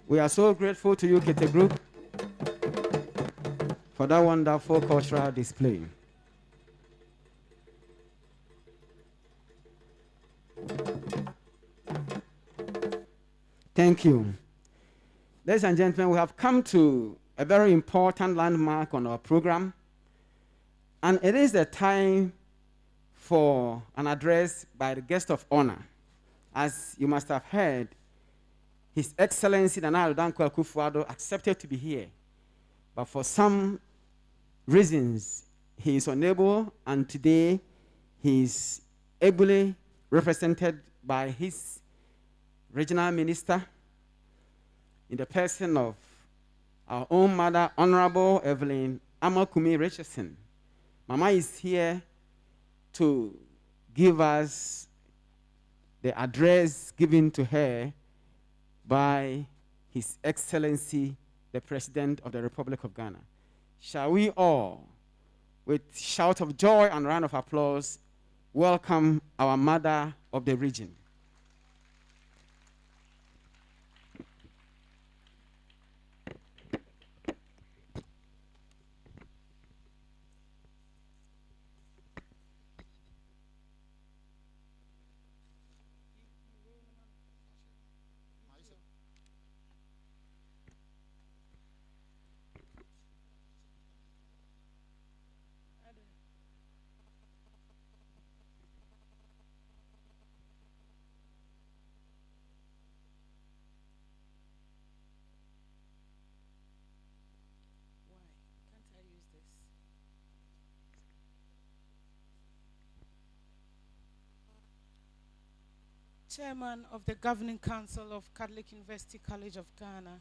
We are so grateful to you, Kete Group, for that wonderful cultural display. Thank you. Ladies and gentlemen, we have come to a very important landmark on our program, and it is the time for an address by the guest of honor. As you must have heard, His Excellency Nana Addo Dankwa Akufo-Addo accepted to be here, but for some reasons, he is unable, and today he is ably represented by his regional minister in the person of our own mother, Honorable Evelyn Amakumi Richardson. Mama is here to give us the address given to her by His Excellency, the President of the Republic of Ghana. Shall we all, with shout of joy and round of applause, welcome our mother of the region. Chairman of the Governing Council of Catholic University College of Ghana,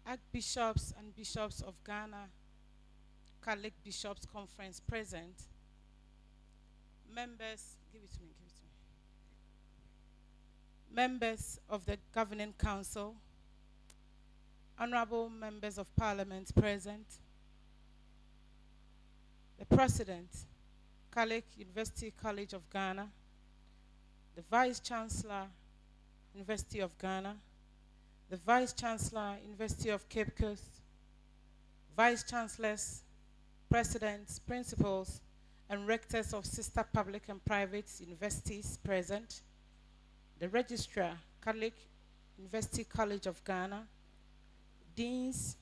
Archbishops and Bishops of Ghana, Catholic Bishops Conference present, members of the Governing Council, honorable members of Parliament present, the President, Catholic University College of Ghana, the Vice Chancellor, University of Ghana, the Vice Chancellor, University of Cape Coast, Vice Chancellors, Presidents, Principals, and Rectors of sister public and private universities present, the Registrar, Catholic University College of Ghana, Deans,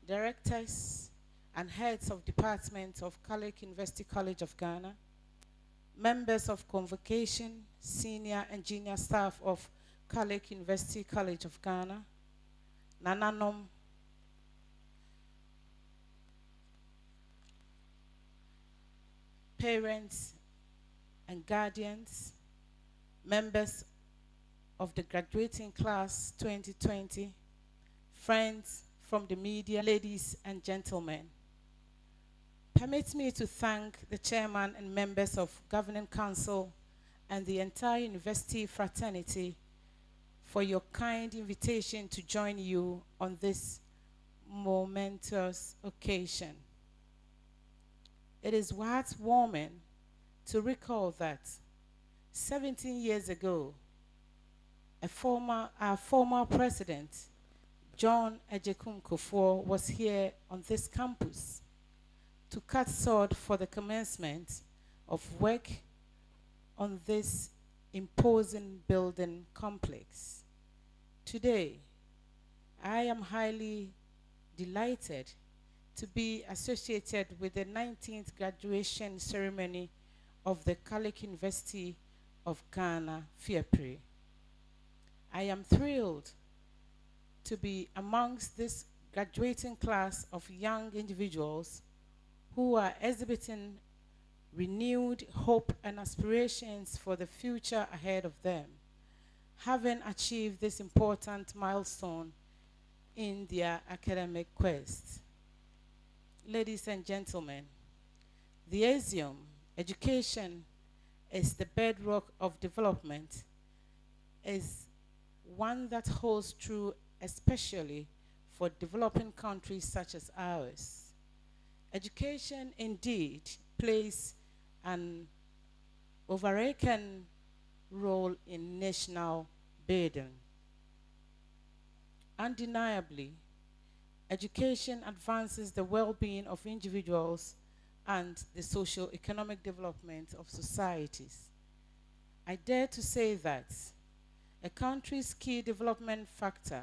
Directors, and Heads of Departments of Catholic University College of Ghana, members of Convocation, senior and junior staff of Catholic University College of Ghana, Nananom, parents and guardians, members of the graduating class 2020, friends from the media, ladies and gentlemen. Permit me to thank the chairman and members of Governing Council and the entire university fraternity for your kind invitation to join you on this momentous occasion. It is heartwarming to recall that 17 years ago, our former president, John Agyekum Kufuor, was here on this campus to cut sword for the commencement of work on this imposing building complex. Today, I am highly delighted to be associated with the 19th graduation ceremony of the Catholic University of Ghana, Fiapre. I am thrilled to be amongst this graduating class of young individuals who are exhibiting renewed hope and aspirations for the future ahead of them, having achieved this important milestone in their academic quest. Ladies and gentlemen, the axiom, education is the bedrock of development, is one that holds true especially for developing countries such as ours. Education indeed plays an overarching role in national building. Undeniably, education advances the well-being of individuals and the socio-economic development of societies. I dare to say that a country's key development factor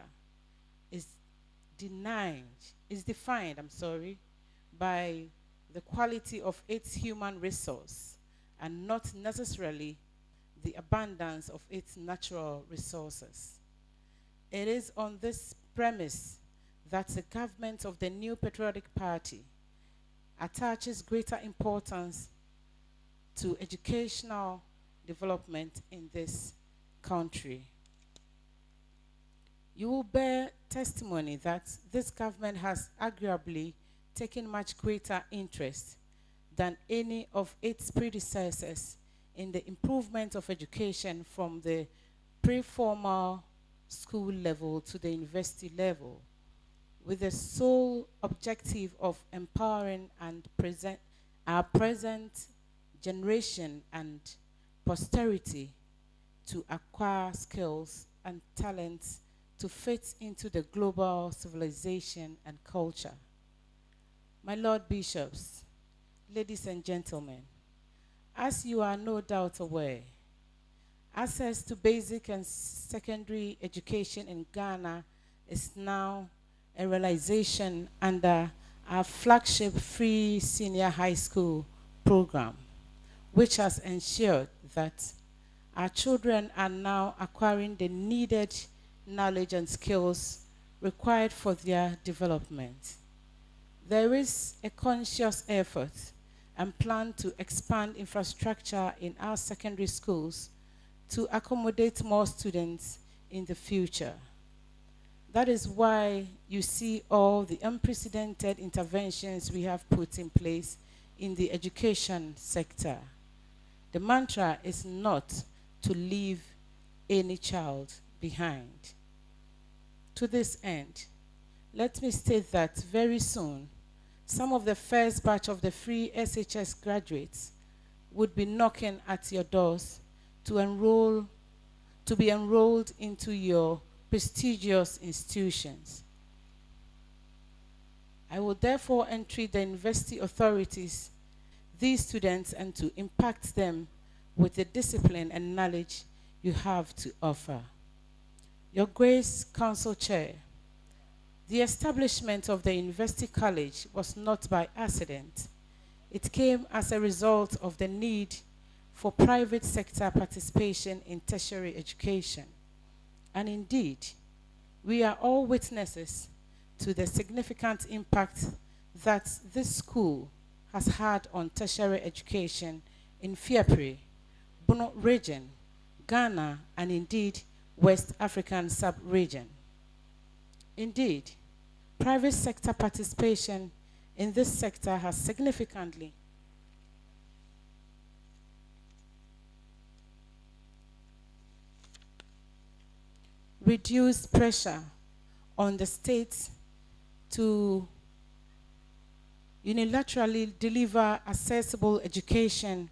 is defined, by the quality of its human resource and not necessarily the abundance of its natural resources. It is on this premise that the government of the new patriotic party attaches greater importance to educational development in this country. You will bear testimony that this government has arguably taken much greater interest than any of its predecessors in the improvement of education from the pre-formal school level to the university level, with the sole objective of empowering our present generation and posterity to acquire skills and talents to fit into the global civilization and culture. My Lord Bishops, ladies and gentlemen, as you are no doubt aware, access to basic and secondary education in Ghana is now a realization under our flagship free senior high school program, which has ensured that our children are now acquiring the needed knowledge and skills required for their development. There is a conscious effort and plan to expand infrastructure in our secondary schools to accommodate more students in the future. That is why you see all the unprecedented interventions we have put in place in the education sector. The mantra is not to leave any child behind. To this end, let me state that very soon, some of the first batch of the free SHS graduates would be knocking at your doors to be enrolled into your prestigious institutions. I will therefore entreat the university authorities, these students, and to impact them with the discipline and knowledge you have to offer. Your Grace Council Chair, the establishment of the University College was not by accident. It came as a result of the need for private sector participation in tertiary education. And indeed, we are all witnesses to the significant impact that this school has had on tertiary education in Fiapre, Bono region, Ghana, and indeed West African sub-region. Indeed, private sector participation in this sector has significantly reduced pressure on the states to unilaterally deliver accessible education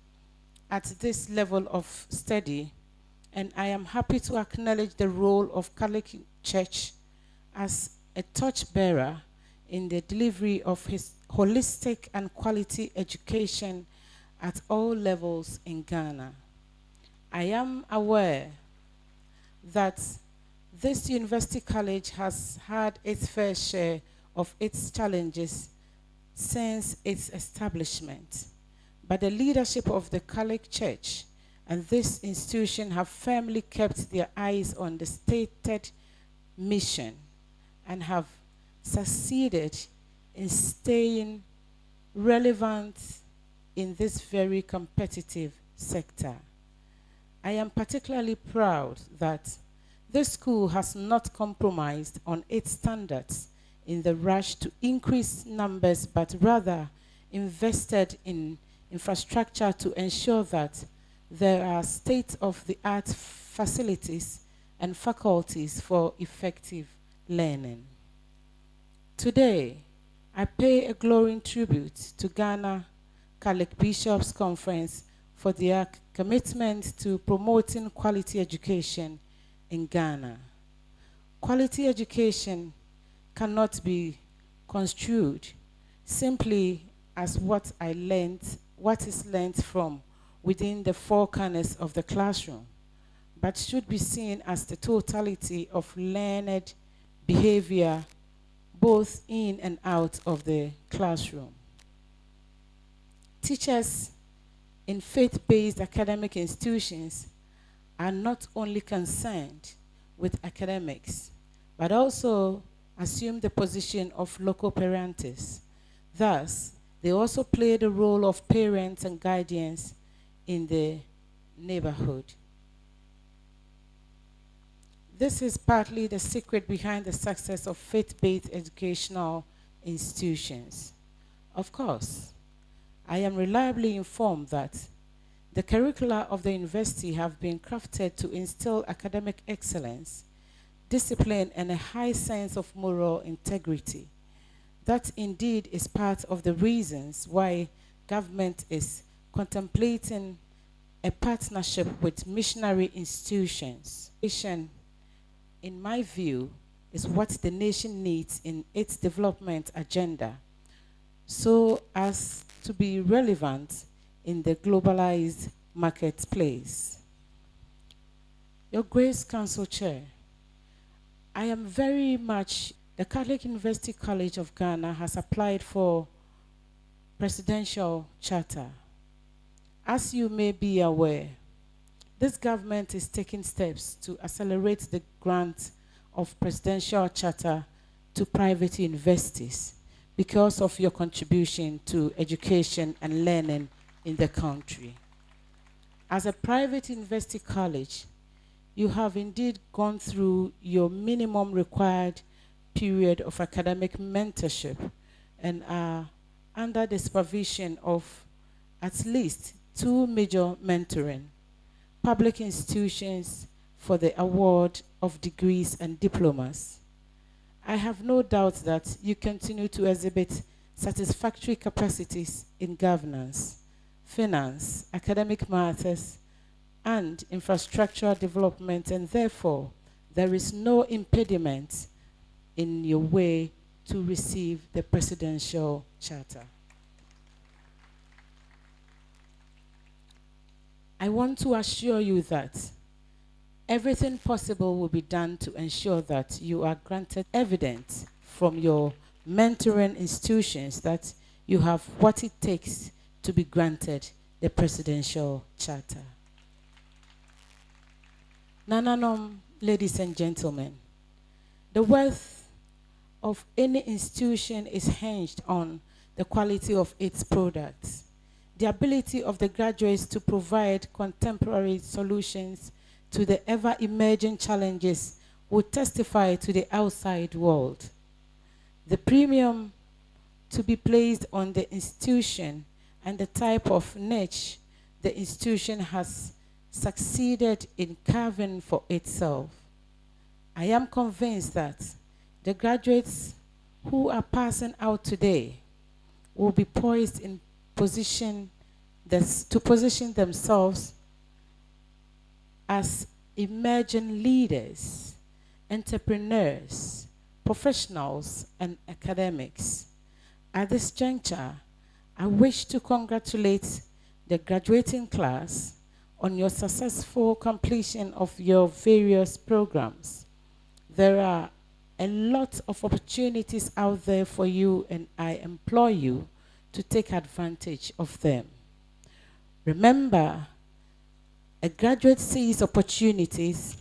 at this level of study, and I am happy to acknowledge the role of Catholic Church as a torchbearer in the delivery of his holistic and quality education at all levels in Ghana. I am aware that this university college has had its fair share of its challenges since its establishment, but the leadership of the Catholic Church and this institution have firmly kept their eyes on the stated mission and have succeeded in staying relevant in this very competitive sector. I am particularly proud that this school has not compromised on its standards in the rush to increase numbers, but rather invested in infrastructure to ensure that there are state-of-the-art facilities and faculties for effective learning. Today, I pay a glowing tribute to Ghana Catholic Bishops' Conference for their commitment to promoting quality education in Ghana. Quality education cannot be construed simply as what is learned from within the four corners of the classroom, but should be seen as the totality of learned behavior both in and out of the classroom. Teachers in faith-based academic institutions are not only concerned with academics, but also assume the position of local parentis. Thus, they also play the role of parents and guardians in the neighborhood. This is partly the secret behind the success of faith-based educational institutions. Of course, I am reliably informed that the curricula of the university have been crafted to instill academic excellence, discipline, and a high sense of moral integrity. That indeed is part of the reasons why government is contemplating a partnership with missionary institutions. In my view, is what the nation needs in its development agenda, so as to be relevant in the globalized marketplace. Your Grace Council Chair, I am very much, the Catholic University College of Ghana has applied for presidential charter. As you may be aware, this government is taking steps to accelerate the grant of presidential charter to private universities because of your contribution to education and learning in the country. As a private university college, you have indeed gone through your minimum required period of academic mentorship and are under the supervision of at least 2 major mentoring public institutions for the award of degrees and diplomas. I have no doubt that you continue to exhibit satisfactory capacities in governance, finance, academic matters, and infrastructural development, and therefore there is no impediment in your way to receive the presidential charter. I want to assure you that everything possible will be done to ensure that you are granted evidence from your mentoring institutions that you have what it takes to be granted the presidential charter. Nananom, ladies and gentlemen, the worth of any institution is hinged on the quality of its products. The ability of the graduates to provide contemporary solutions to the ever-emerging challenges will testify to the outside world. The premium to be placed on the institution and the type of niche the institution has succeeded in carving for itself. I am convinced that the graduates who are passing out today will be poised in to position themselves as emerging leaders, entrepreneurs, professionals, and academics. At this juncture, I wish to congratulate the graduating class on your successful completion of your various programs. There are a lot of opportunities out there for you, and I implore you to take advantage of them. Remember, a graduate sees opportunities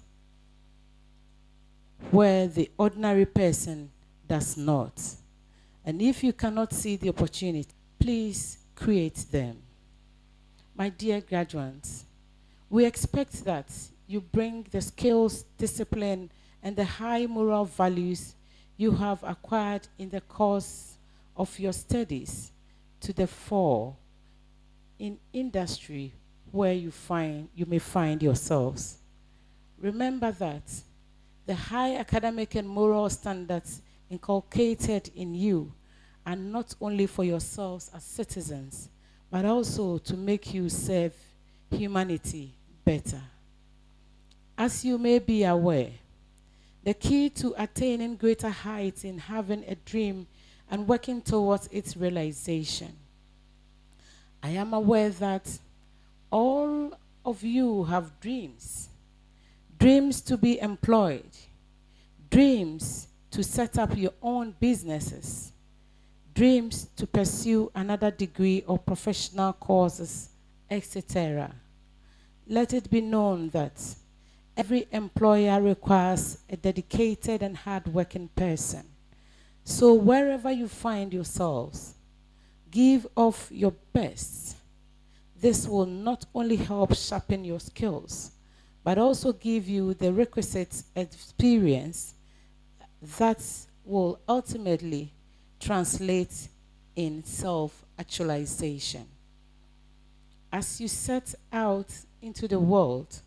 where the ordinary person does not. And if you cannot see the opportunity, please create them. My dear graduates, we expect that you bring the skills, discipline, and the high moral values you have acquired in the course of your studies to the fore in industry where you may find yourselves. Remember that the high academic and moral standards inculcated in you are not only for yourselves as citizens, but also to make you serve humanity better. As you may be aware, the key to attaining greater heights in having a dream and working towards its realization. I am aware that all of you have dreams. Dreams to be employed. Dreams to set up your own businesses. Dreams to pursue another degree or professional courses, etc. Let it be known that every employer requires a dedicated and hard-working person. So wherever you find yourselves, give of your best. This will not only help sharpen your skills, but also give you the requisite experience that will ultimately translate in self-actualization. As you set out into the world,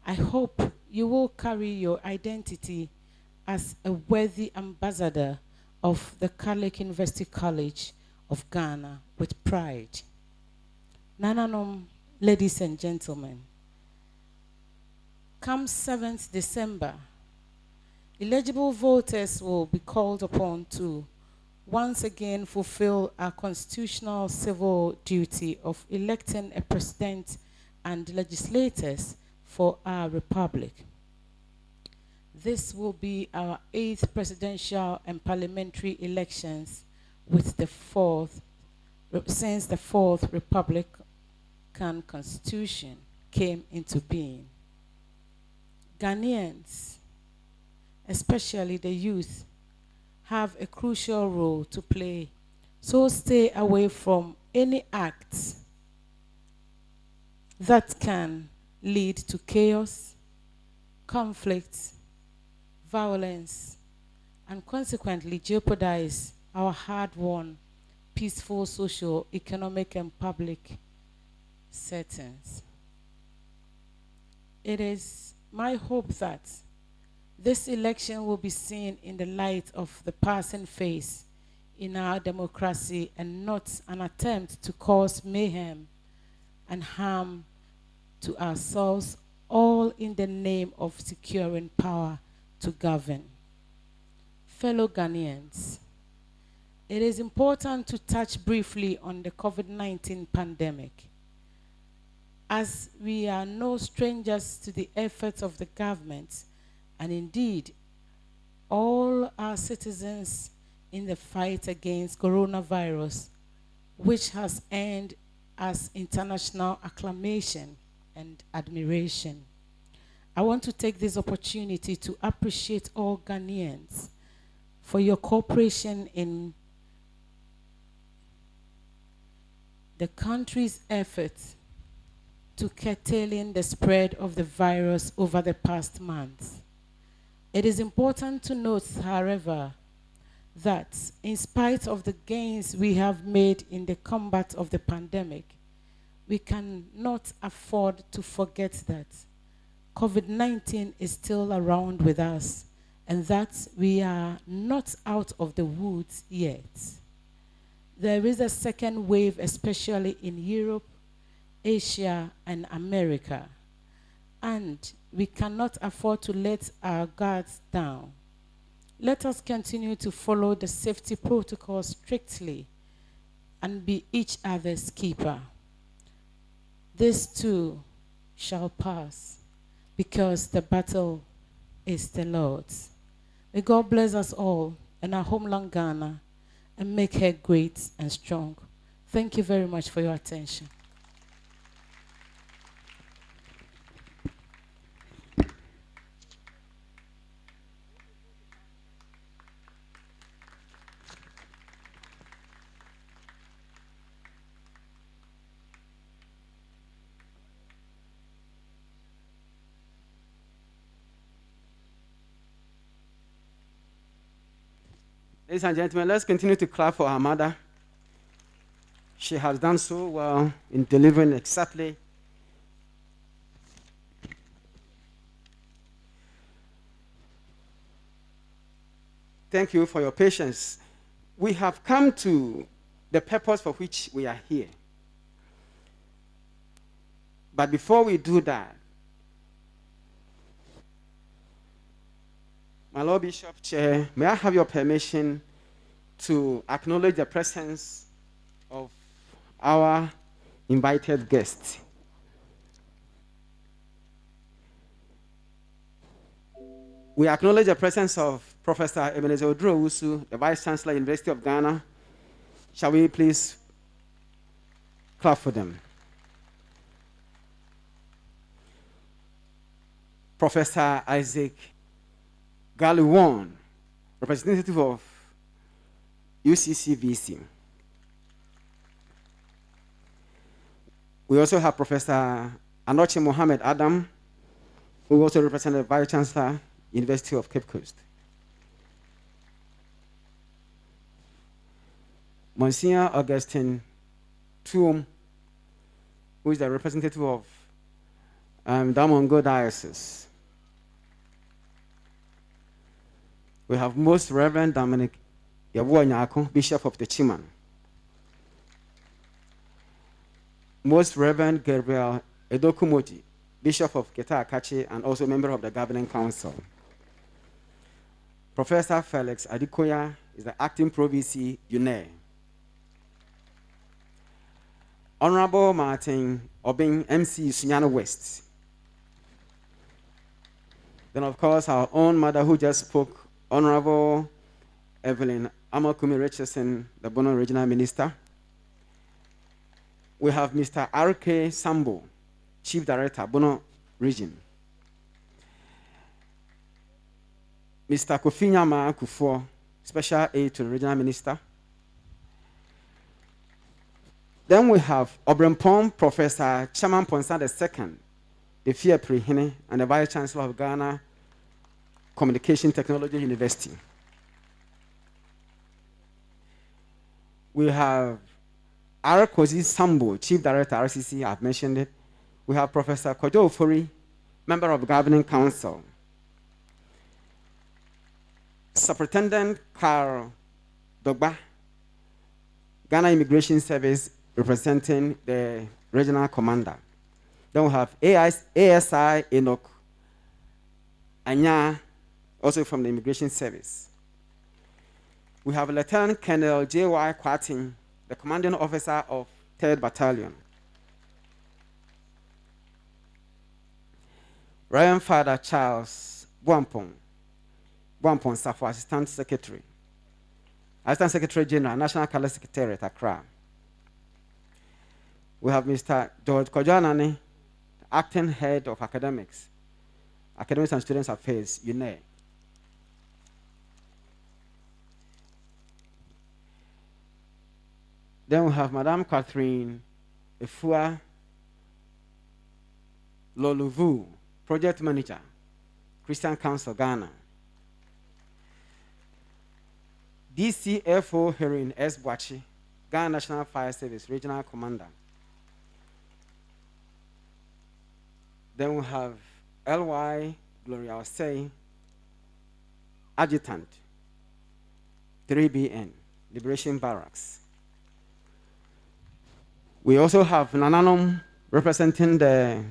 I hope you will carry your identity as a worthy ambassador of the Catholic University College of Ghana with pride. Nananom, ladies and gentlemen, come 7th December, eligible voters will be called upon to once again fulfill our constitutional civil duty of electing a president and legislators for our republic. This will be our 8th presidential and parliamentary elections with the since the 4th Republican Constitution came into being. Ghanaians, especially the youth, have a crucial role to play. So stay away from any acts that can lead to chaos, conflict, violence, and consequently jeopardize our hard-won, peaceful social, economic, and public settings. It is my hope that this election will be seen in the light of the passing phase in our democracy and not an attempt to cause mayhem and harm to ourselves, all in the name of securing power to govern. Fellow Ghanaians, it is important to touch briefly on the COVID-19 pandemic, as we are no strangers to the efforts of the government and indeed all our citizens in the fight against coronavirus, which has earned us international acclamation and admiration. I want to take this opportunity to appreciate all Ghanaians for your cooperation in the country's efforts to curtailing the spread of the virus over the past month. It is important to note, however, that in spite of the gains we have made in the combat of the pandemic, we cannot afford to forget that COVID-19 is still around with us and that we are not out of the woods yet. There is a second wave, especially in Europe, Asia, and America, and we cannot afford to let our guards down. Let us continue to follow the safety protocols strictly and be each other's keeper. This too shall pass, because the battle is the Lord's. May God bless us all in our homeland Ghana and make her great and strong. Thank you very much for your attention. Ladies and gentlemen, let's continue to clap for our mother. She has done so well in delivering exactly. Thank you for your patience. We have come to the purpose for which we are here. But before we do that, my Lord Bishop Chair, may I have your permission to acknowledge the presence of our invited guests. We acknowledge the presence of Professor Ebenezer Oduro-Owusu, the Vice Chancellor, University of Ghana. Shall we please clap for them? Professor Isaac Galuwan, representative of UCCVC. We also have Professor Anoche Mohammed Adam, who also represents the Vice Chancellor, University of Cape Coast. Monsignor Augustine Tuom, who is the representative of Damongo Diocese. We have Most Reverend Dominic Yabuanyako, Bishop of the Chiman. Most Reverend Gabriel Edokumoji, Bishop of Keta Akachi and also member of the Governing Council. Professor Felix Adikoya is the acting Pro-VC UNE. Honorable Martin Obing, MC Sunyana West. Then, of course, our own mother who just spoke, Honorable Evelyn Amakumi Richardson, the Bono Regional Minister. We have Mr. R.K. Sambo, Chief Director, Bono Region. Mr. Kofi Nyama Kufuor, Special Aid to the Regional Minister. Then we have Obrempong Professor Chairman Ponsa II, the Fiapre Hene, and the Vice Chancellor of Ghana Communication Technology University. We have Arakozi Sambo, Chief Director, RCC, I've mentioned it. We have Professor Kojo Ofori, Member of Governing Council. Superintendent Carl Dogba, Ghana Immigration Service, representing the Regional Commander. Then we have ASI Enoch Anya, also from the Immigration Service. We have Lieutenant Colonel J.Y. Kwating, the Commanding Officer of 3rd Battalion. Reverend Father Charles Buampong Safo, Assistant Secretary General, National Color Secretariat, Accra. We have Mr. George Kojanani, Acting Head of Academics and Students Affairs, UNE. Then we have Madame Catherine Efua Loluvu, Project Manager, Christian Council, Ghana. DCFO Heroin S. Boachi, Ghana National Fire Service, Regional Commander. Then we have L.Y. Gloria Osei, Adjutant, 3BN, Liberation Barracks. We also have Nananom representing the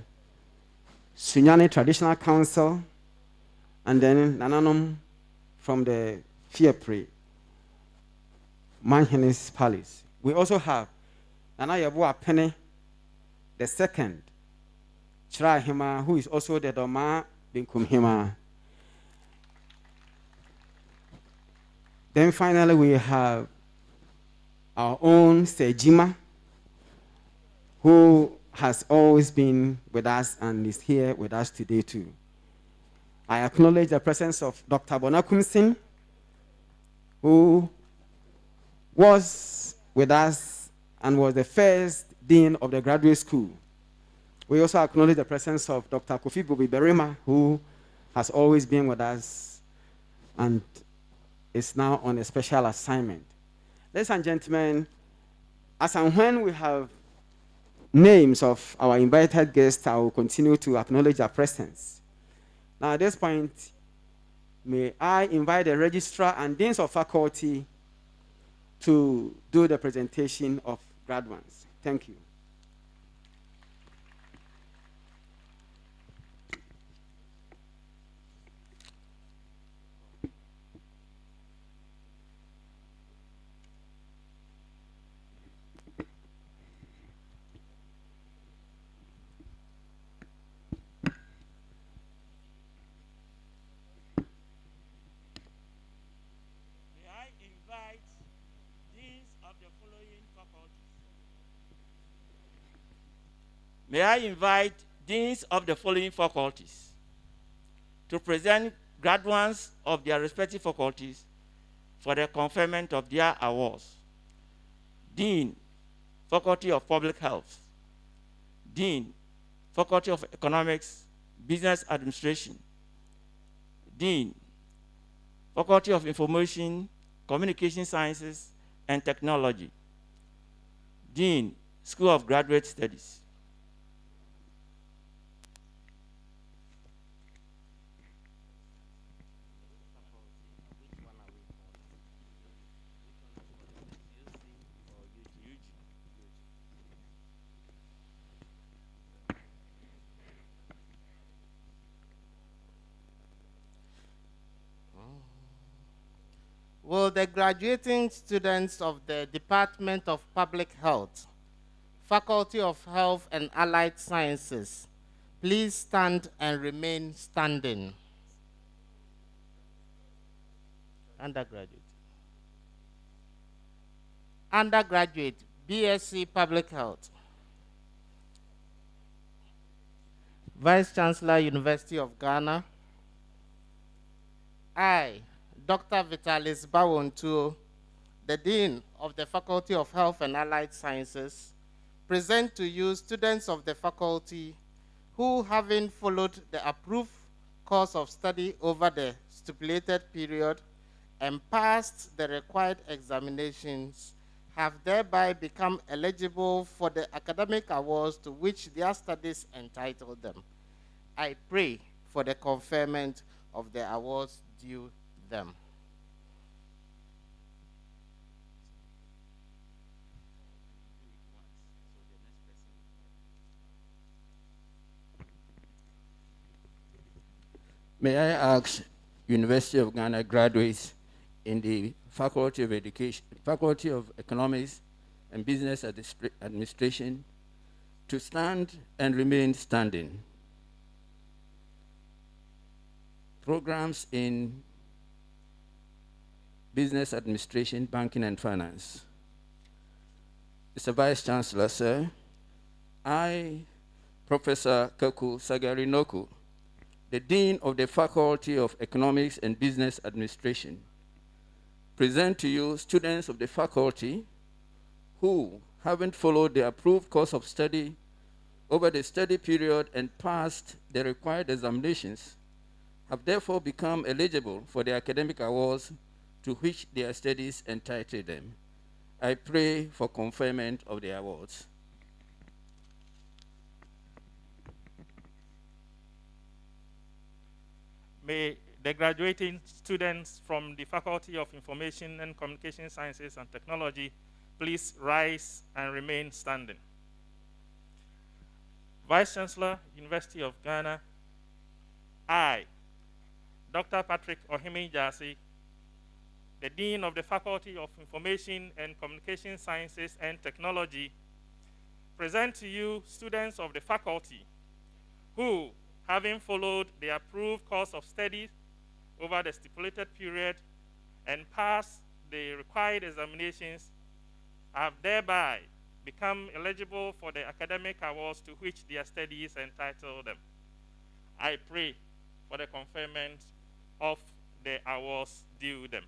Sunyani Traditional Council, and then Nananom from the Fiapre Manhenes Palace. We also have Nana Yabu Apene, the second, Chira Hima, who is also the Doma Binkum Hima. Then finally we have our own Sejima, who has always been with us and is here with us today too. I acknowledge the presence of Dr. Bonakumsin, who was with us and was the first dean of the graduate school. We also acknowledge the presence of Dr. Kofi Bobi Berima, who has always been with us and is now on a special assignment. Ladies and gentlemen, as and when we have names of our invited guests, I will continue to acknowledge their presence. Now at this point, may I invite the registrar and deans of faculty to do the presentation of graduates. Thank you. May I invite deans of the following faculties to present graduates of their respective faculties for the conferment of their awards. Dean, Faculty of Public Health. Dean, Faculty of Economics, Business Administration. Dean, Faculty of Information, Communication Sciences, and Technology. Dean, School of Graduate Studies. Will the graduating students of the Department of Public Health, Faculty of Health and Allied Sciences, please stand and remain standing? Undergraduate. Undergraduate, BSc Public Health. Vice Chancellor, University of Ghana. I, Dr. Vitalis Bawontuo, the Dean of the Faculty of Health and Allied Sciences, present to you students of the faculty who, having followed the approved course of study over the stipulated period and passed the required examinations, have thereby become eligible for the academic awards to which their studies entitle them. I pray for the conferment of the awards due them. May I ask University of Ghana graduates in the Faculty of Education, Faculty of Economics and Business Administration to stand and remain standing. Programs in Business Administration, Banking and Finance. Mr. Vice Chancellor, sir, I, Professor Kaku Sagari Noku, the Dean of the Faculty of Economics and Business Administration, present to you students of the faculty who, having followed the approved course of study over the study period and passed the required examinations, have therefore become eligible for the academic awards to which their studies entitle them. I pray for conferment of the awards. May the graduating students from the Faculty of Information and Communication Sciences and Technology please rise and remain standing. Vice Chancellor, University of Ghana, I, Dr. Patrick Ohime Jasi, the Dean of the Faculty of Information and Communication Sciences and Technology, present to you students of the faculty who, having followed the approved course of study over the stipulated period and passed the required examinations, have thereby become eligible for the academic awards to which their studies entitle them. I pray for the conferment of the awards due them.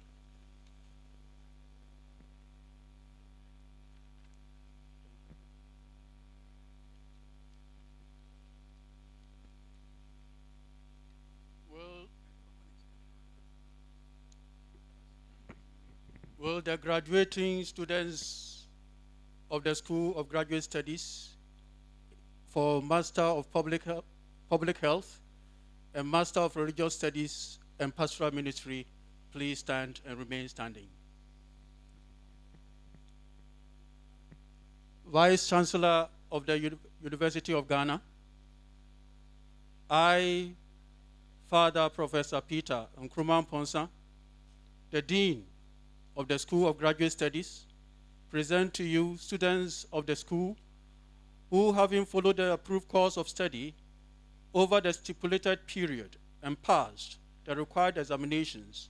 Will the graduating students of the School of Graduate Studies for Master of Public Health and Master of Religious Studies and Pastoral Ministry please stand and remain standing? Vice Chancellor of the University of Ghana, I, Father Professor Peter Nkrumah Ponsa, the Dean of the School of Graduate Studies, present to you students of the school who, having followed the approved course of study over the stipulated period and passed the required examinations,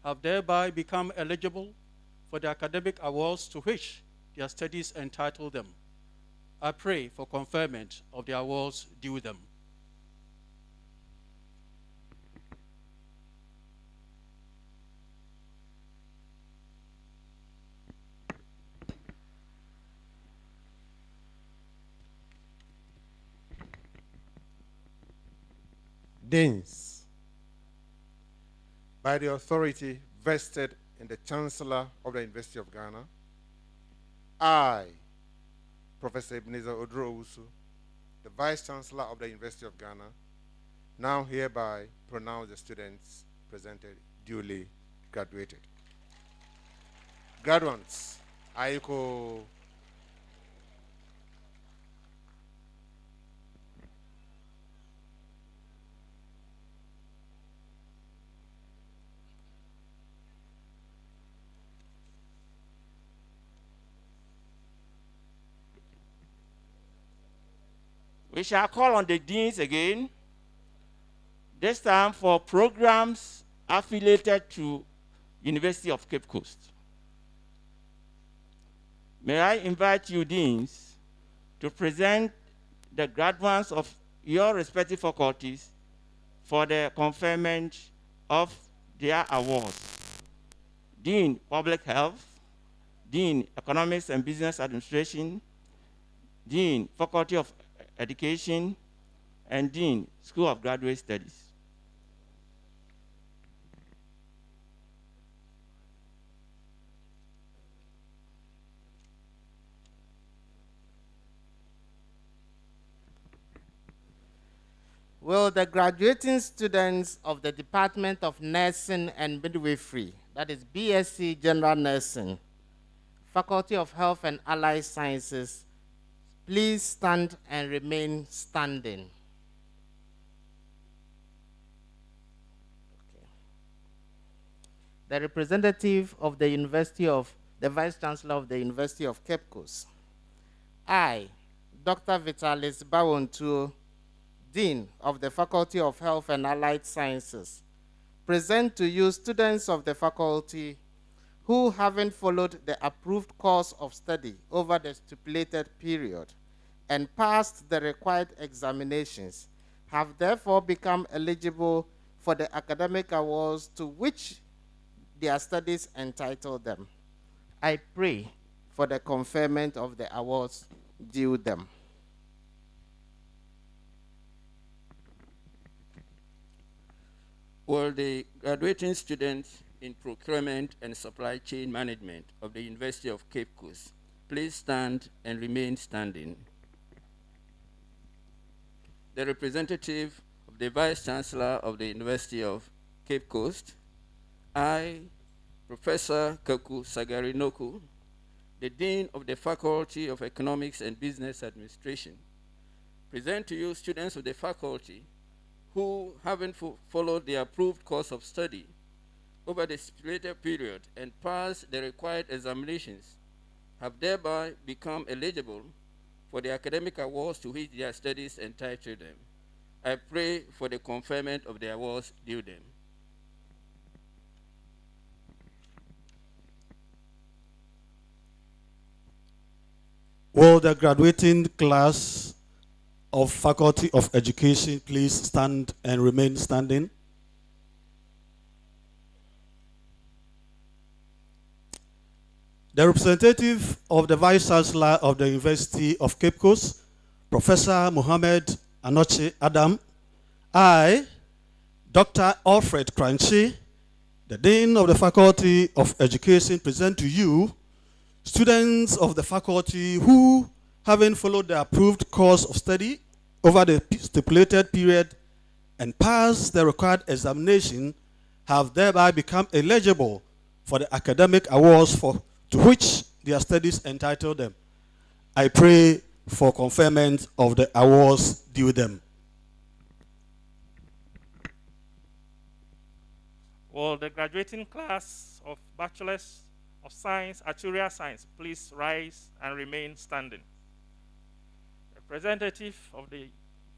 have thereby become eligible for the academic awards to which their studies entitle them. I pray for conferment of the awards due them. Deans, by the authority vested in the Chancellor of the University of Ghana, I, Professor Ebenezer Oduro-Owusu, the Vice Chancellor of the University of Ghana, now hereby pronounce the students presented duly graduated. Graduates, Aiko. We shall call on the deans again, this time for programs affiliated to University of Cape Coast. May I invite you, deans, to present the graduates of your respective faculties for the conferment of their awards. Dean Public Health, Dean Economics and Business Administration, Dean Faculty of Education, and Dean School of Graduate Studies. Will the graduating students of the Department of Nursing and Midwifery, that is BSc General Nursing, Faculty of Health and Allied Sciences, please stand and remain standing. Okay. The representative of the the Vice Chancellor of the University of Cape Coast. I, Dr. Vitalis Bawontuo, Dean of the Faculty of Health and Allied Sciences, present to you students of the faculty who, having followed the approved course of study over the stipulated period and passed the required examinations, have therefore become eligible for the academic awards to which their studies entitle them. I pray for the conferment of the awards due them. Will the graduating students in procurement and supply chain management of the University of Cape Coast please stand and remain standing? The representative of the Vice Chancellor of the University of Cape Coast, I, Professor Kaku Sagari-Noku, the Dean of the Faculty of Economics and Business Administration, present to you students of the faculty who, having followed the approved course of study over the stipulated period and passed the required examinations, have thereby become eligible for the academic awards to which their studies entitle them. I pray for the conferment of the awards due them. Will the graduating class of Faculty of Education please stand and remain standing? The representative of the Vice Chancellor of the University of Cape Coast, Professor Mohammed Anoche Adam, I, Dr. Alfred Crunchy, the Dean of the Faculty of Education, present to you students of the faculty who, having followed the approved course of study over the stipulated period and passed the required examination, have thereby become eligible for the academic awards to which their studies entitle them. I pray for conferment of the awards due them. Will the graduating class of Bachelors of Science, Actuarial Science, please rise and remain standing. Representative of the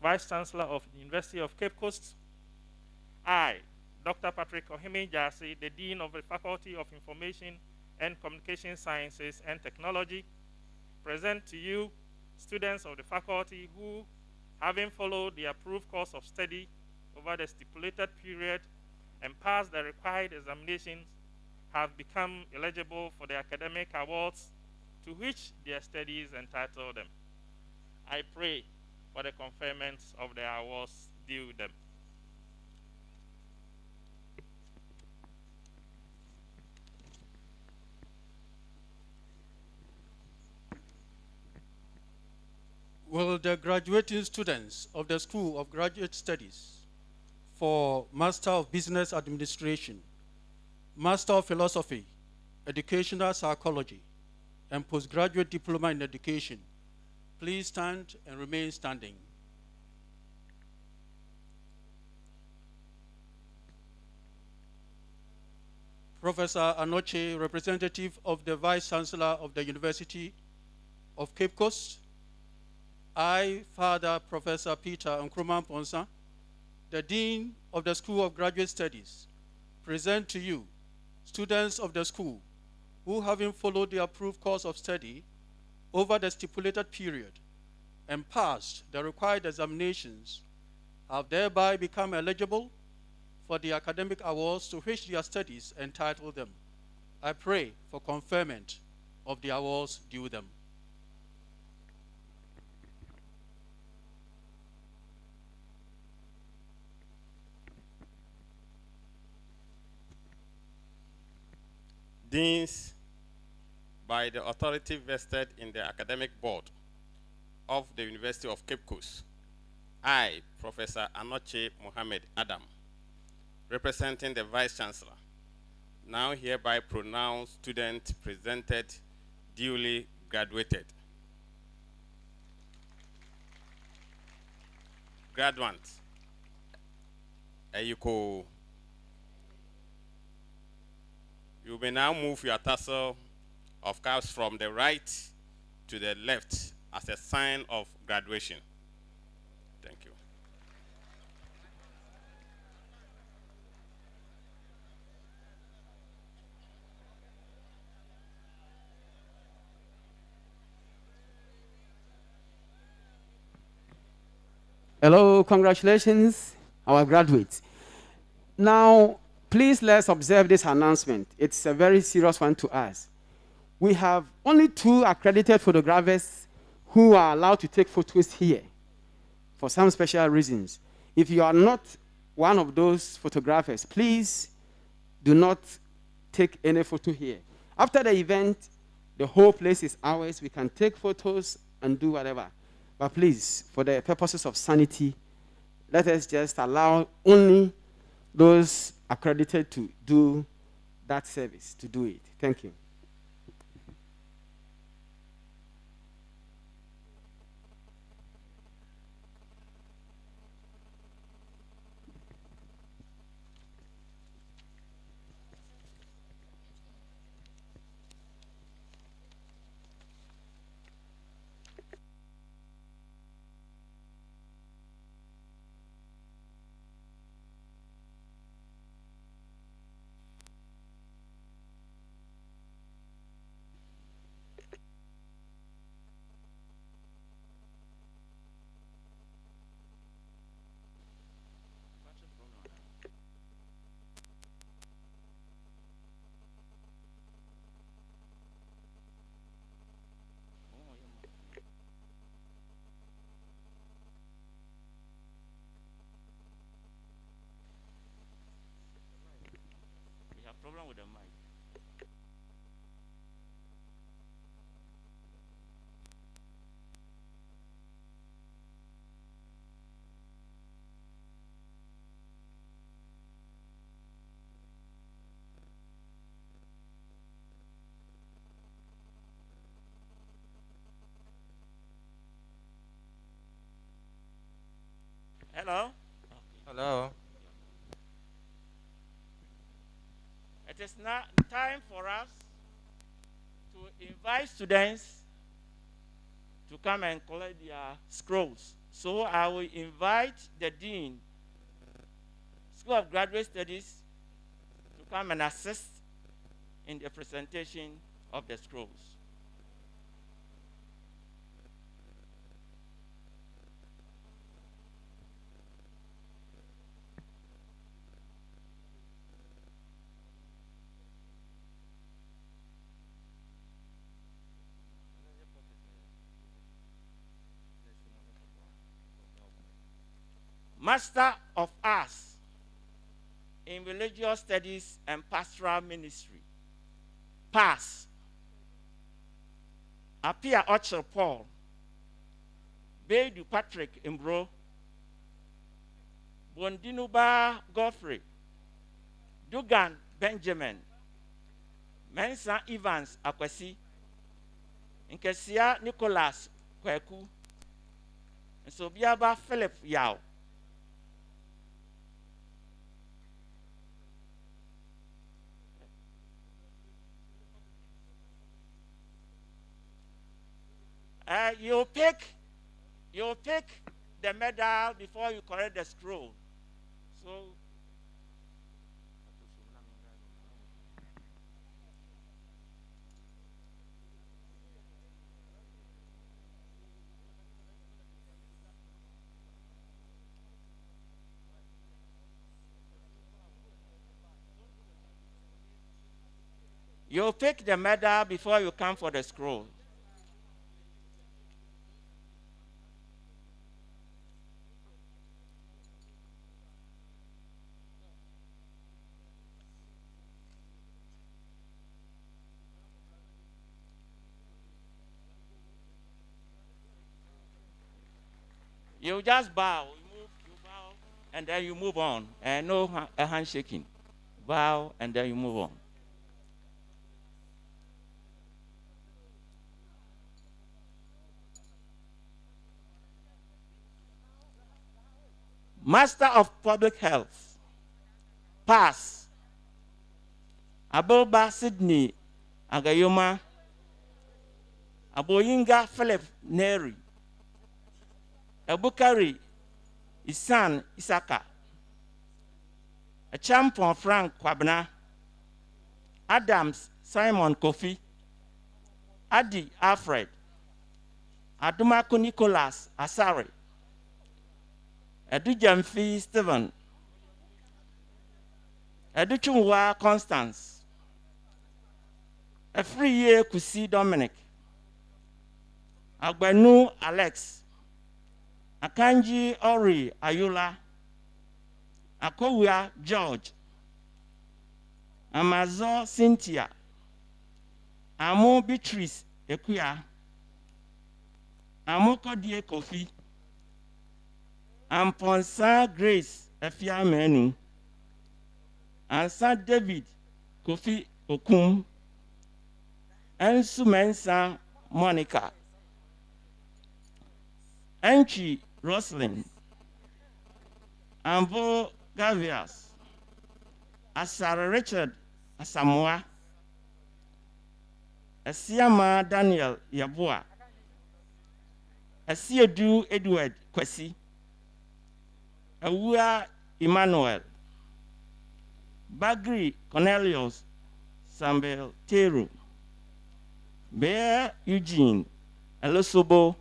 Vice Chancellor of the University of Cape Coast, I, Dr. Patrick Ohime-Jase, the Dean of the Faculty of Information and Communication Sciences and Technology, present to you students of the faculty who, having followed the approved course of study over the stipulated period and passed the required examinations, have become eligible for the academic awards to which their studies entitle them. I pray for the conferment of the awards due them. Will the graduating students of the School of Graduate Studies for Master of Business Administration, Master of Philosophy, Educational Psychology, and Postgraduate Diploma in Education please stand and remain standing? Professor Anoche, representative of the Vice Chancellor of the University of Cape Coast, I, Father Professor Peter Nkrumah Ponsa, the Dean of the School of Graduate Studies, present to you students of the school who, having followed the approved course of study over the stipulated period and passed the required examinations, have thereby become eligible for the academic awards to which their studies entitle them. I pray for conferment of the awards due them. Deans, by the authority vested in the academic board of the University of Cape Coast, I, Professor Anoche Mohammed Adam, representing the Vice Chancellor, now hereby pronounce student presented duly graduated. Graduates, you may now move your tassel of caps from the right to the left as a sign of graduation. Thank you. Hello, congratulations, our graduates. Now, please let's observe this announcement. It's a very serious one to us. We have only 2 accredited photographers who are allowed to take photos here for some special reasons. If you are not one of those photographers, please do not take any photo here. After the event, the whole place is ours. We can take photos and do whatever. But please, for the purposes of sanity, let us just allow only those accredited to do that service, to do it. Thank you. Problem with the mic. Hello? Hello. It is now time for us to invite students to come and collect their scrolls. So I will invite the Dean, School of Graduate Studies, to come and assist in the presentation of the scrolls. Master of Arts in Religious Studies and Pastoral Ministry, pass. Apia Ochel Paul, Bedu Patrick Imbro, Bondinuba Godfrey, Dugan Benjamin, Mensa Evans Akwesi, Nkesia Nicholas Kweku, and Sobiaba Philip Yao. You pick the medal before you correct the scroll. So you pick the medal before you come for the scroll. You just bow, you bow, and then you move on, and no handshaking. Bow, and then you move on. Master of Public Health, pass. Aboba Sydney Agayoma, Aboyinga Philip Neri, Abukari Isan Isaka, a champion Frank Kwabna, Adams Simon Kofi, Adi Alfred, Adumaku Nicholas Asari, Edujamfi Stephen, Educhumwa Constance, a free year Kusi Dominic, Agbenu Alex, Akanji Ori Ayula, Akowia George, Amazo Cynthia, Amo Beatrice Ekuya, Amoko Die Kofi, Amponsa Grace Efia Menu, and St. David Kofi Okum, and Sumensa Monica, Enchi Roslyn, Ambo Gavias, Asara Richard Asamoah, Asiama Daniel Yabua, Asiedu Edward Kwesi, Awua Emmanuel, Bagri Cornelius Sambel Teru, Bear Eugene Elosobo,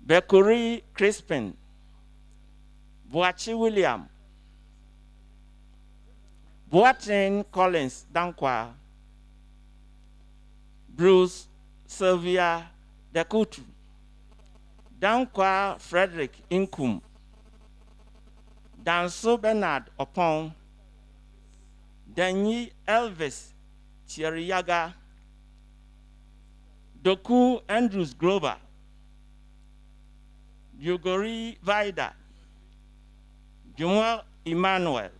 Bekuri Crispin, Boachi William, Boateng Collins Dankwa, Bruce Sylvia Dakutu, Dankwa Frederick Inkum, Danso Bernard Opon, Danyi Elvis Chiriyaga, Doku Andrews Grover, Yugori Vida, Jumwa Emmanuel,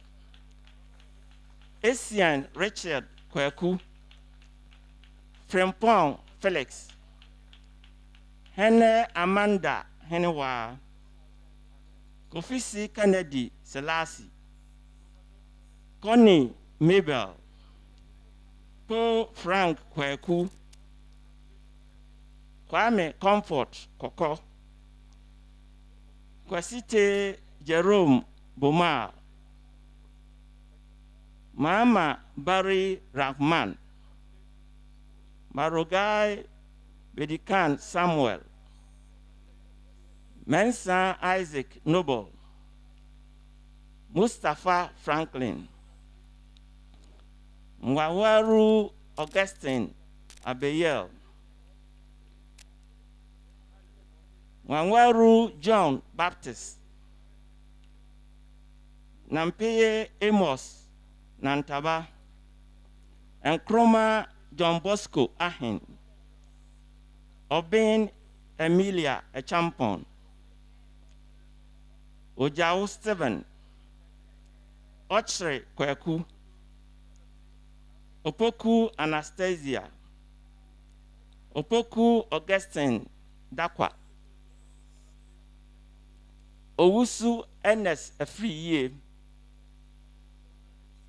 Esian Richard Kweku, Frempong Felix, Hene Amanda Henewa, Kofisi Kennedy Selassie, Connie Mabel, Paul Frank Kweku, Kwame Comfort Koko, Kwasite Jerome Bomar, Mama Barry Rahman, Marogai Bedikan Samuel, Mensa Isaac Noble, Mustafa Franklin, Mwawaru Augustine Abeyel, Wanwaru John Baptist, Nampeye Amos Nantaba, and Kroma John Bosco Ahin, Obin Emilia Echampon, Ojao Steven, Ochre Kweku, Opoku Anastasia, Opoku Augustine Dakwa, Owusu Ernest Afriye,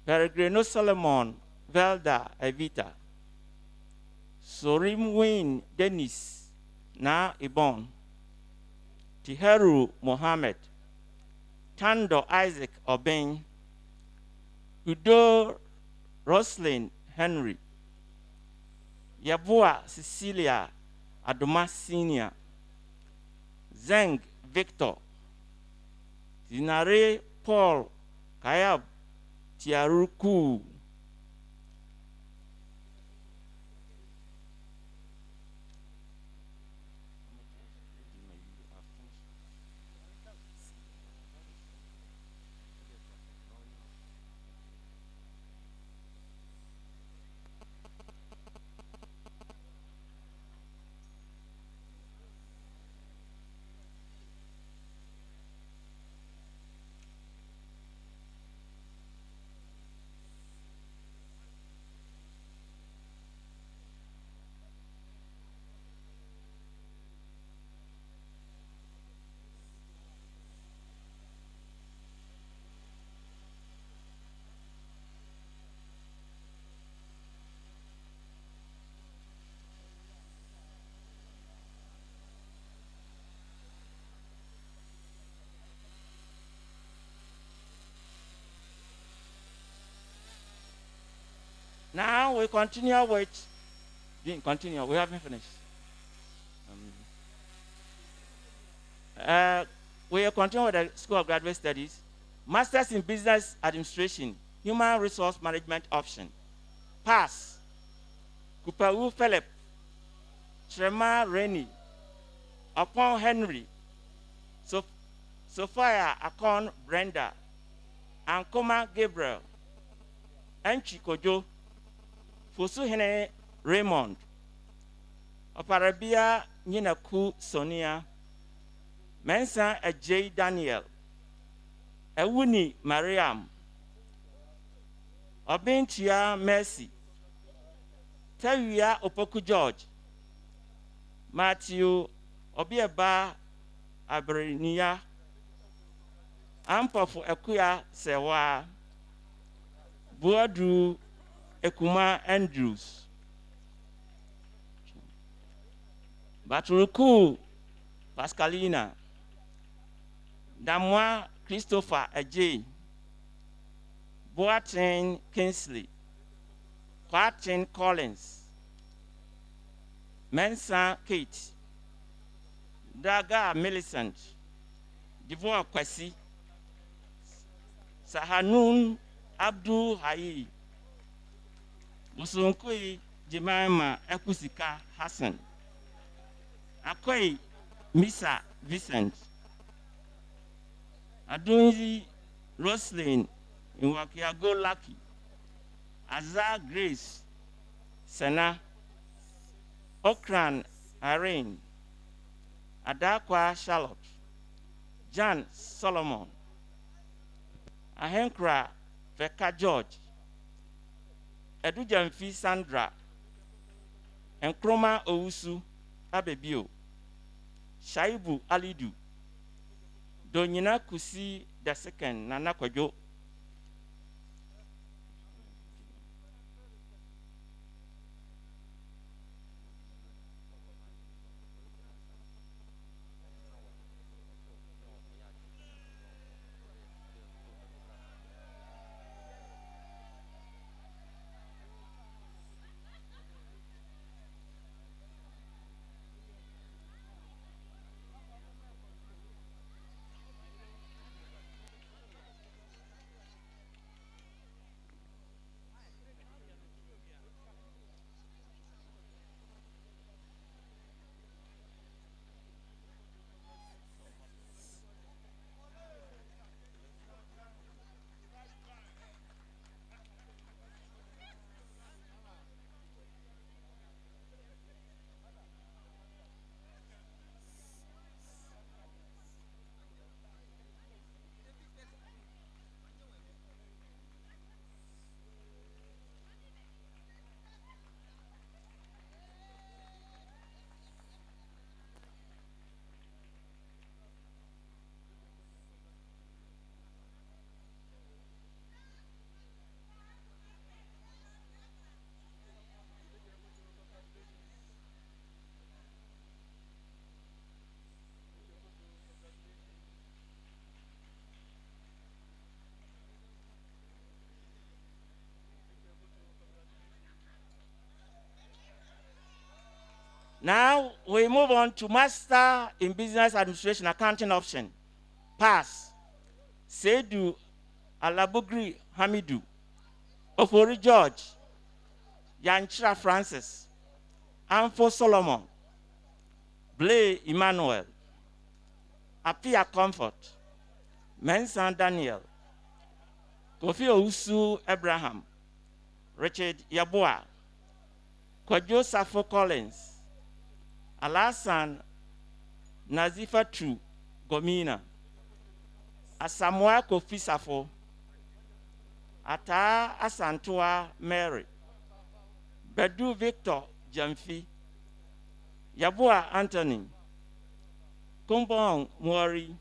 Peregrino Solomon Velda Evita, Sorim Wayne Dennis Na Ibon, Tiheru Mohammed, Tando Isaac Obeng, Udo Roslyn Henry, Yabua Cecilia Adoma Senior, Zeng Victor, Zinare Paul Kayab Tiaruku, Now we continue with, continue, we haven't finished. We continue with the School of Graduate Studies, Masters in Business Administration, Human Resource Management option. Pass, Kupawu Philip, Trema Rennie, Upon Henry, Sophia Akon Brenda, Ankoma Gabriel, Enchi Kojo, Fosu Hene Raymond, Oparabia Ninaku Sonia, Mensa J. Daniel, Ewuni Mariam, Obintia Mercy, Tawia Opoku George, Matthew Obieba Abrinia, Ampofu Ekuya Sewa, Buadu Ekuma Andrews, Baturuku Pascalina, Damwa Christopher Ajay, Boateng Kingsley, Quatin Collins, Mensa Kate, Daga Millicent, Divoire Kwesi, Sahanun Abdul Hayi, Musunkui Jemima Ekusika Hassan, Akoi Misa Vincent, Adunzi Roslyn Inwakiago Lucky, Azar Grace Sena, Okran Irene, Adakwa Charlotte, Jan Solomon, Ahenkra Veka George, Edujamfi Sandra, Nkroma Owusu Abebio, Shaibu Alidu, Donyina Kusi II Nana Kwajo, Now we move on to Master in Business Administration Accounting option. Pass. Seydou Alabugri Hamidou. Ofori George. Yanchira Francis. Anfo Solomon. Blay Emmanuel. Apia Comfort. Mensan Daniel. Kofi Ousu Abraham. Richard Yabua. Kwadwo Safo Collins. Alasan Nazifa True Gomina. Asamoah Kofi Safo. Ata Asantua Mary. Bedu Victor Jamfi. Yabua Anthony. Kumbong Mwari.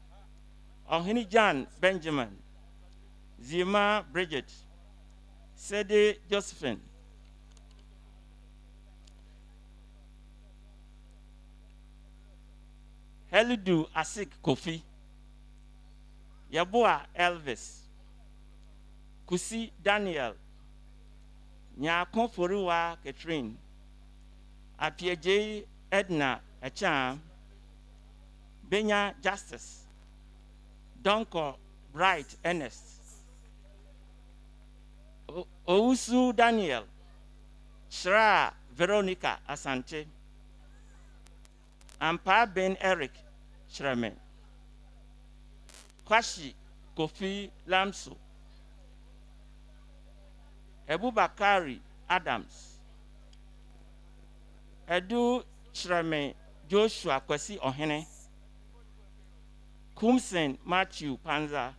Ohini Jan Benjamin. Zima Bridget. Sede Josephine. Helidu Asik Kofi. Yabua Elvis. Kusi Daniel. Nyakon Foriwa Catherine. Apieje Edna Echam. Benya Justice. Donko Bright Ernest. Ousu Daniel. Shra Veronica Asante. Ampa Ben Eric Shreme. Kwashi Kofi Lamso. Ebubakari Adams. Edu Shreme Joshua Kwesi Ohene. Kumsen Matthew Panza.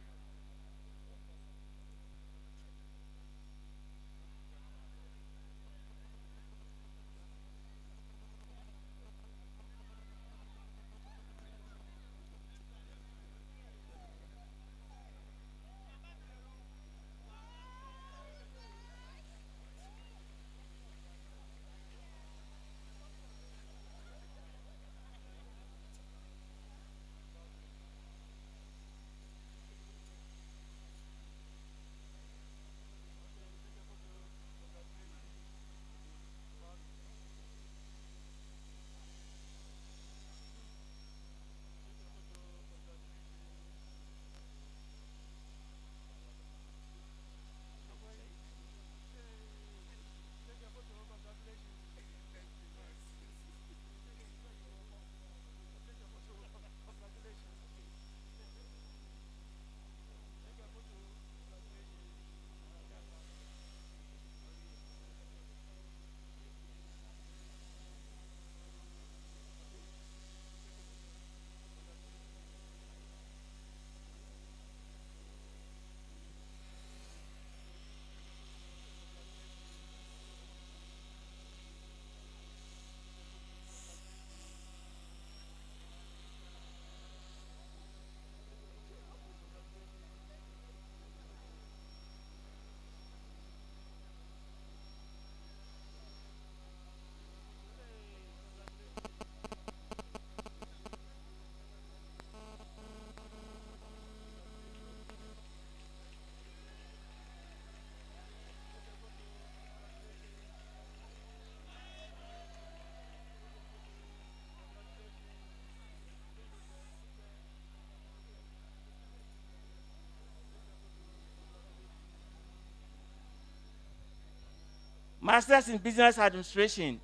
Masters in Business Administration,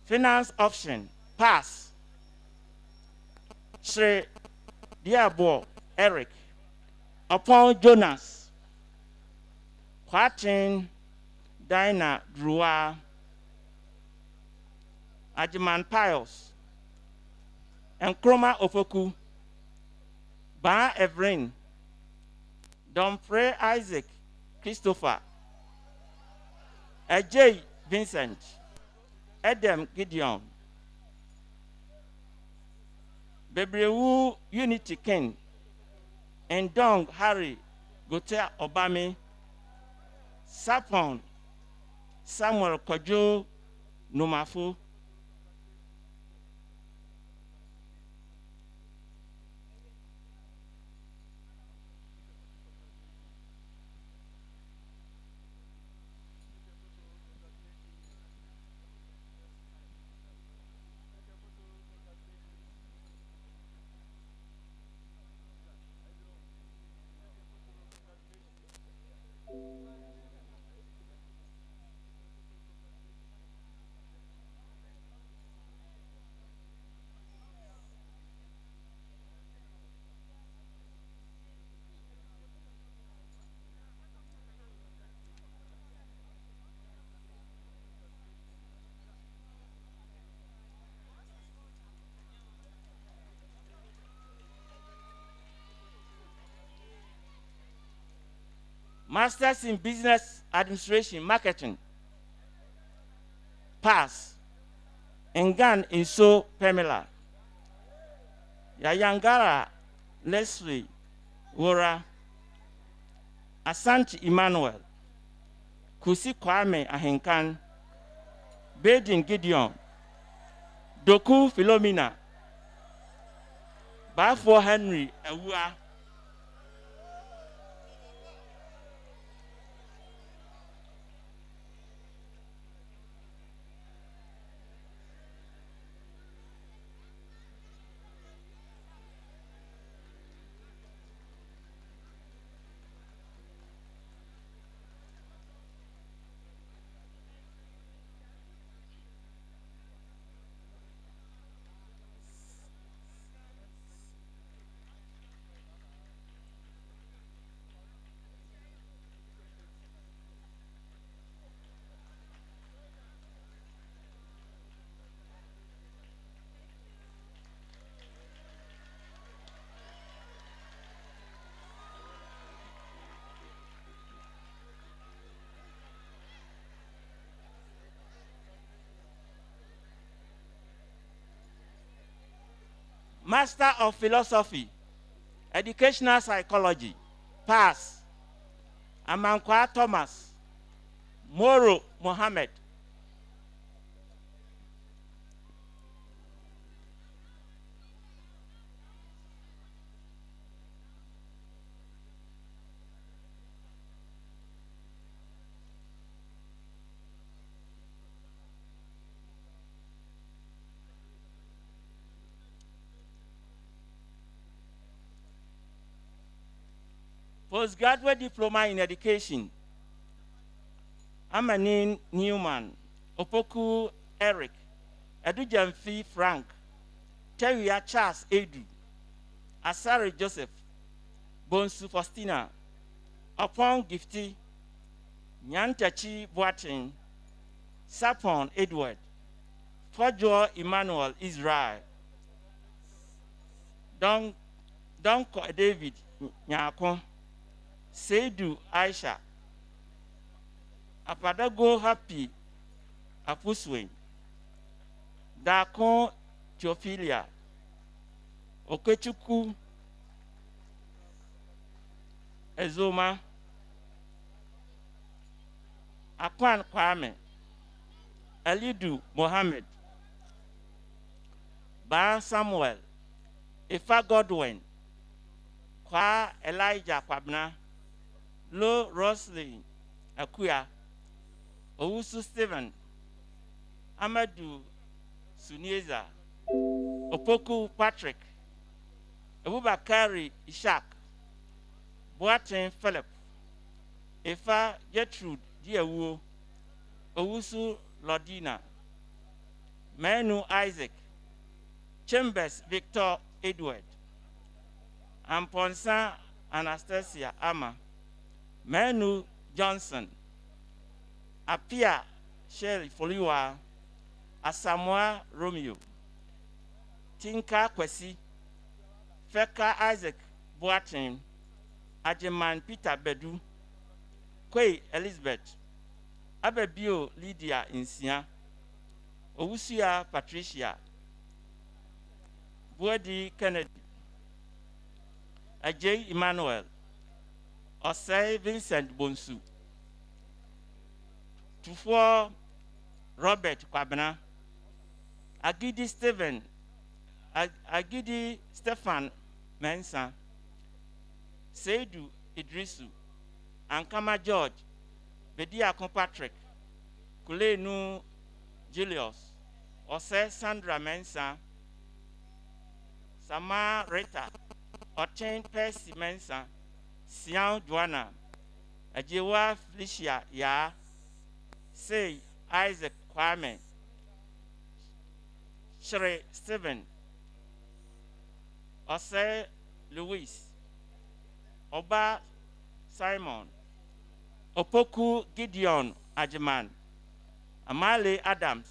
Finance option, pass. Sri Diabo Eric, upon Jonas, Quatin, Dinah Drua, Ajiman Piles, and Chroma Ofoku, Ba Evrin, Domfrey Isaac, Christopher, Ajay Vincent, Adam Gideon, Bebrewu Unity Ken, and Dong Harry Gotea Obame, Sapon Samuel Kojo Numafu, Masters in Business Administration, Marketing. Pass. Engan Inso Pamela. Yayangara Leslie Wora. Asante Emmanuel. Kusi Kwame Ahenkan. Bedin Gideon. Doku Philomena. Bafo Henry Ewua. Master of Philosophy, Educational Psychology, Pass. Amankwa Thomas, Moro Mohammed. Postgraduate Diploma in Education, Amanin Newman, Opoku Eric, Edujamfi Frank, Teria Charles Edu, Asari Joseph, Bonsu Faustina, Upon Gifty, Nyantachi Boatin, Sapon Edward, Fojo Emmanuel Israel, Donko David Nyakon, Seidu Aisha, Apadago Happy Apuswe, Dakon Theophilia, Okechuku Ezoma, Akwan Kwame, Alidu Mohammed, Ba Samuel, Ifa Godwin, Kwa Elijah Kwabna, Lo Roslyn Akuya, Owusu Stephen, Amadou Sunieza, Opoku Patrick, Abubakari Ishak, Boatin Philip, Ifa Gertrude Diawu, Owusu Lodina, Menu Isaac, Chambers Victor Edward, Amponsa Anastasia Ama, Menu Johnson, Apia Sherry Foliwa, Asamoah Romeo, Tinka Kwesi, Feka Isaac Boatin, Ajeman Peter Bedu, Kwei Elizabeth, Abebio Lydia Insia, Owusia Patricia, Buedi Kennedy, Ajay Emmanuel, Osei Vincent Bonsu, Tufo Robert Kwabena, Agidi Stephen, Agidi Stefan Mensa, Seidu Idrisu, Ankama George, Bediakon Patrick, Kulenu Julius, Osei Sandra Mensa, Sama Rita, Ochen Percy Mensa, Sian Joanna, Ajiwa Felicia Ya, say Isaac Kwame, Shere Stephen, Ose Louis, Oba Simon, Opoku Gideon Ajiman, Amale Adams,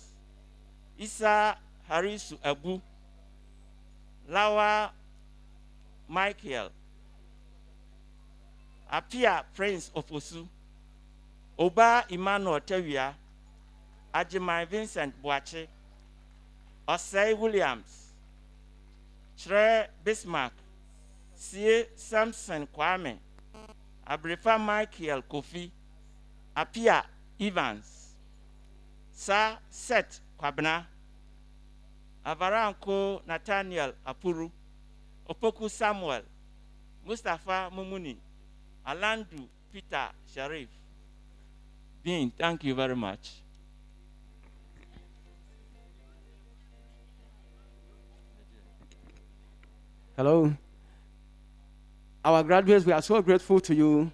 Isa Harisu Abu, Lawa Michael, Apia Prince of Osu, Oba Emmanuel Tewia, Ajimai Vincent Boache, Osei Williams, Shre Bismarck, Sie Samson Kwame, Abrifa Michael Kofi, Apia Evans, Sa Seth Kwabna, Avaranko Nathaniel Apuru, Opoku Samuel, Mustafa Mumuni, Alandu Peter Sharif. Dean, thank you very much. Hello. Our graduates, we are so grateful to you.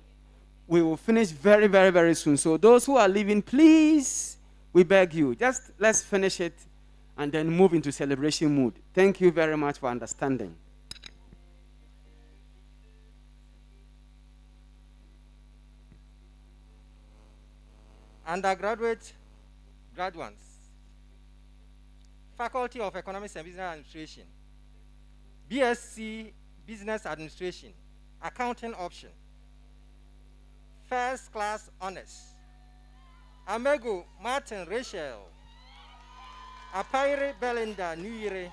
We will finish very, very, very soon. So those who are leaving, please, we beg you, just let's finish it and then move into celebration mood. Thank you very much for understanding. Undergraduate graduates, Faculty of Economics and Business Administration, BSc Business Administration, Accounting option, First Class Honors, Amego Martin Rachel, Apaire Belinda Nuyire,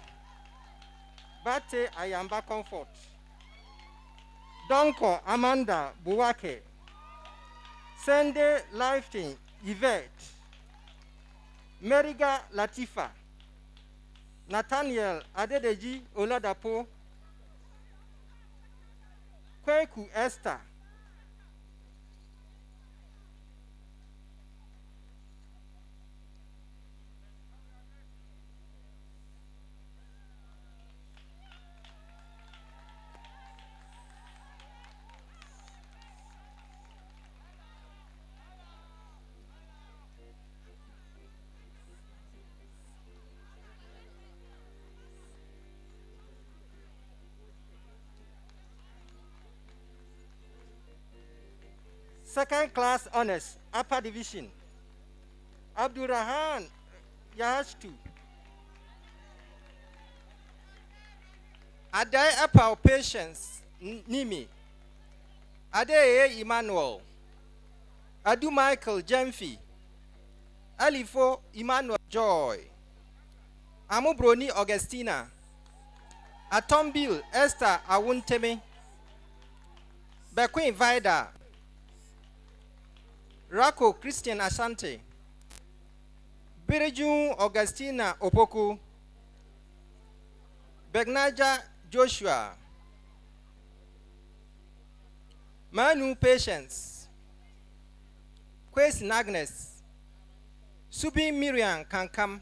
Bate Ayamba Comfort, Donko Amanda Buwake, Sende Lifting Yvette, Meriga Latifa, Nathaniel Adedeji Oladapo, Kweku Esther, Second Class Honors, Upper Division, Abdurrahman Yahashtu, Adai Apau Patience Nimi, Adeye Emmanuel, Adu Michael Jemfi, Alifo Emmanuel Joy, Amubroni Augustina, Atombil Esther Awunteme, Bequin Vida, Rako Christian Asante, Birejun Augustina Opoku, Begnaja Joshua, Manu Patience, Quasin Agnes, Subi Miriam Kankam,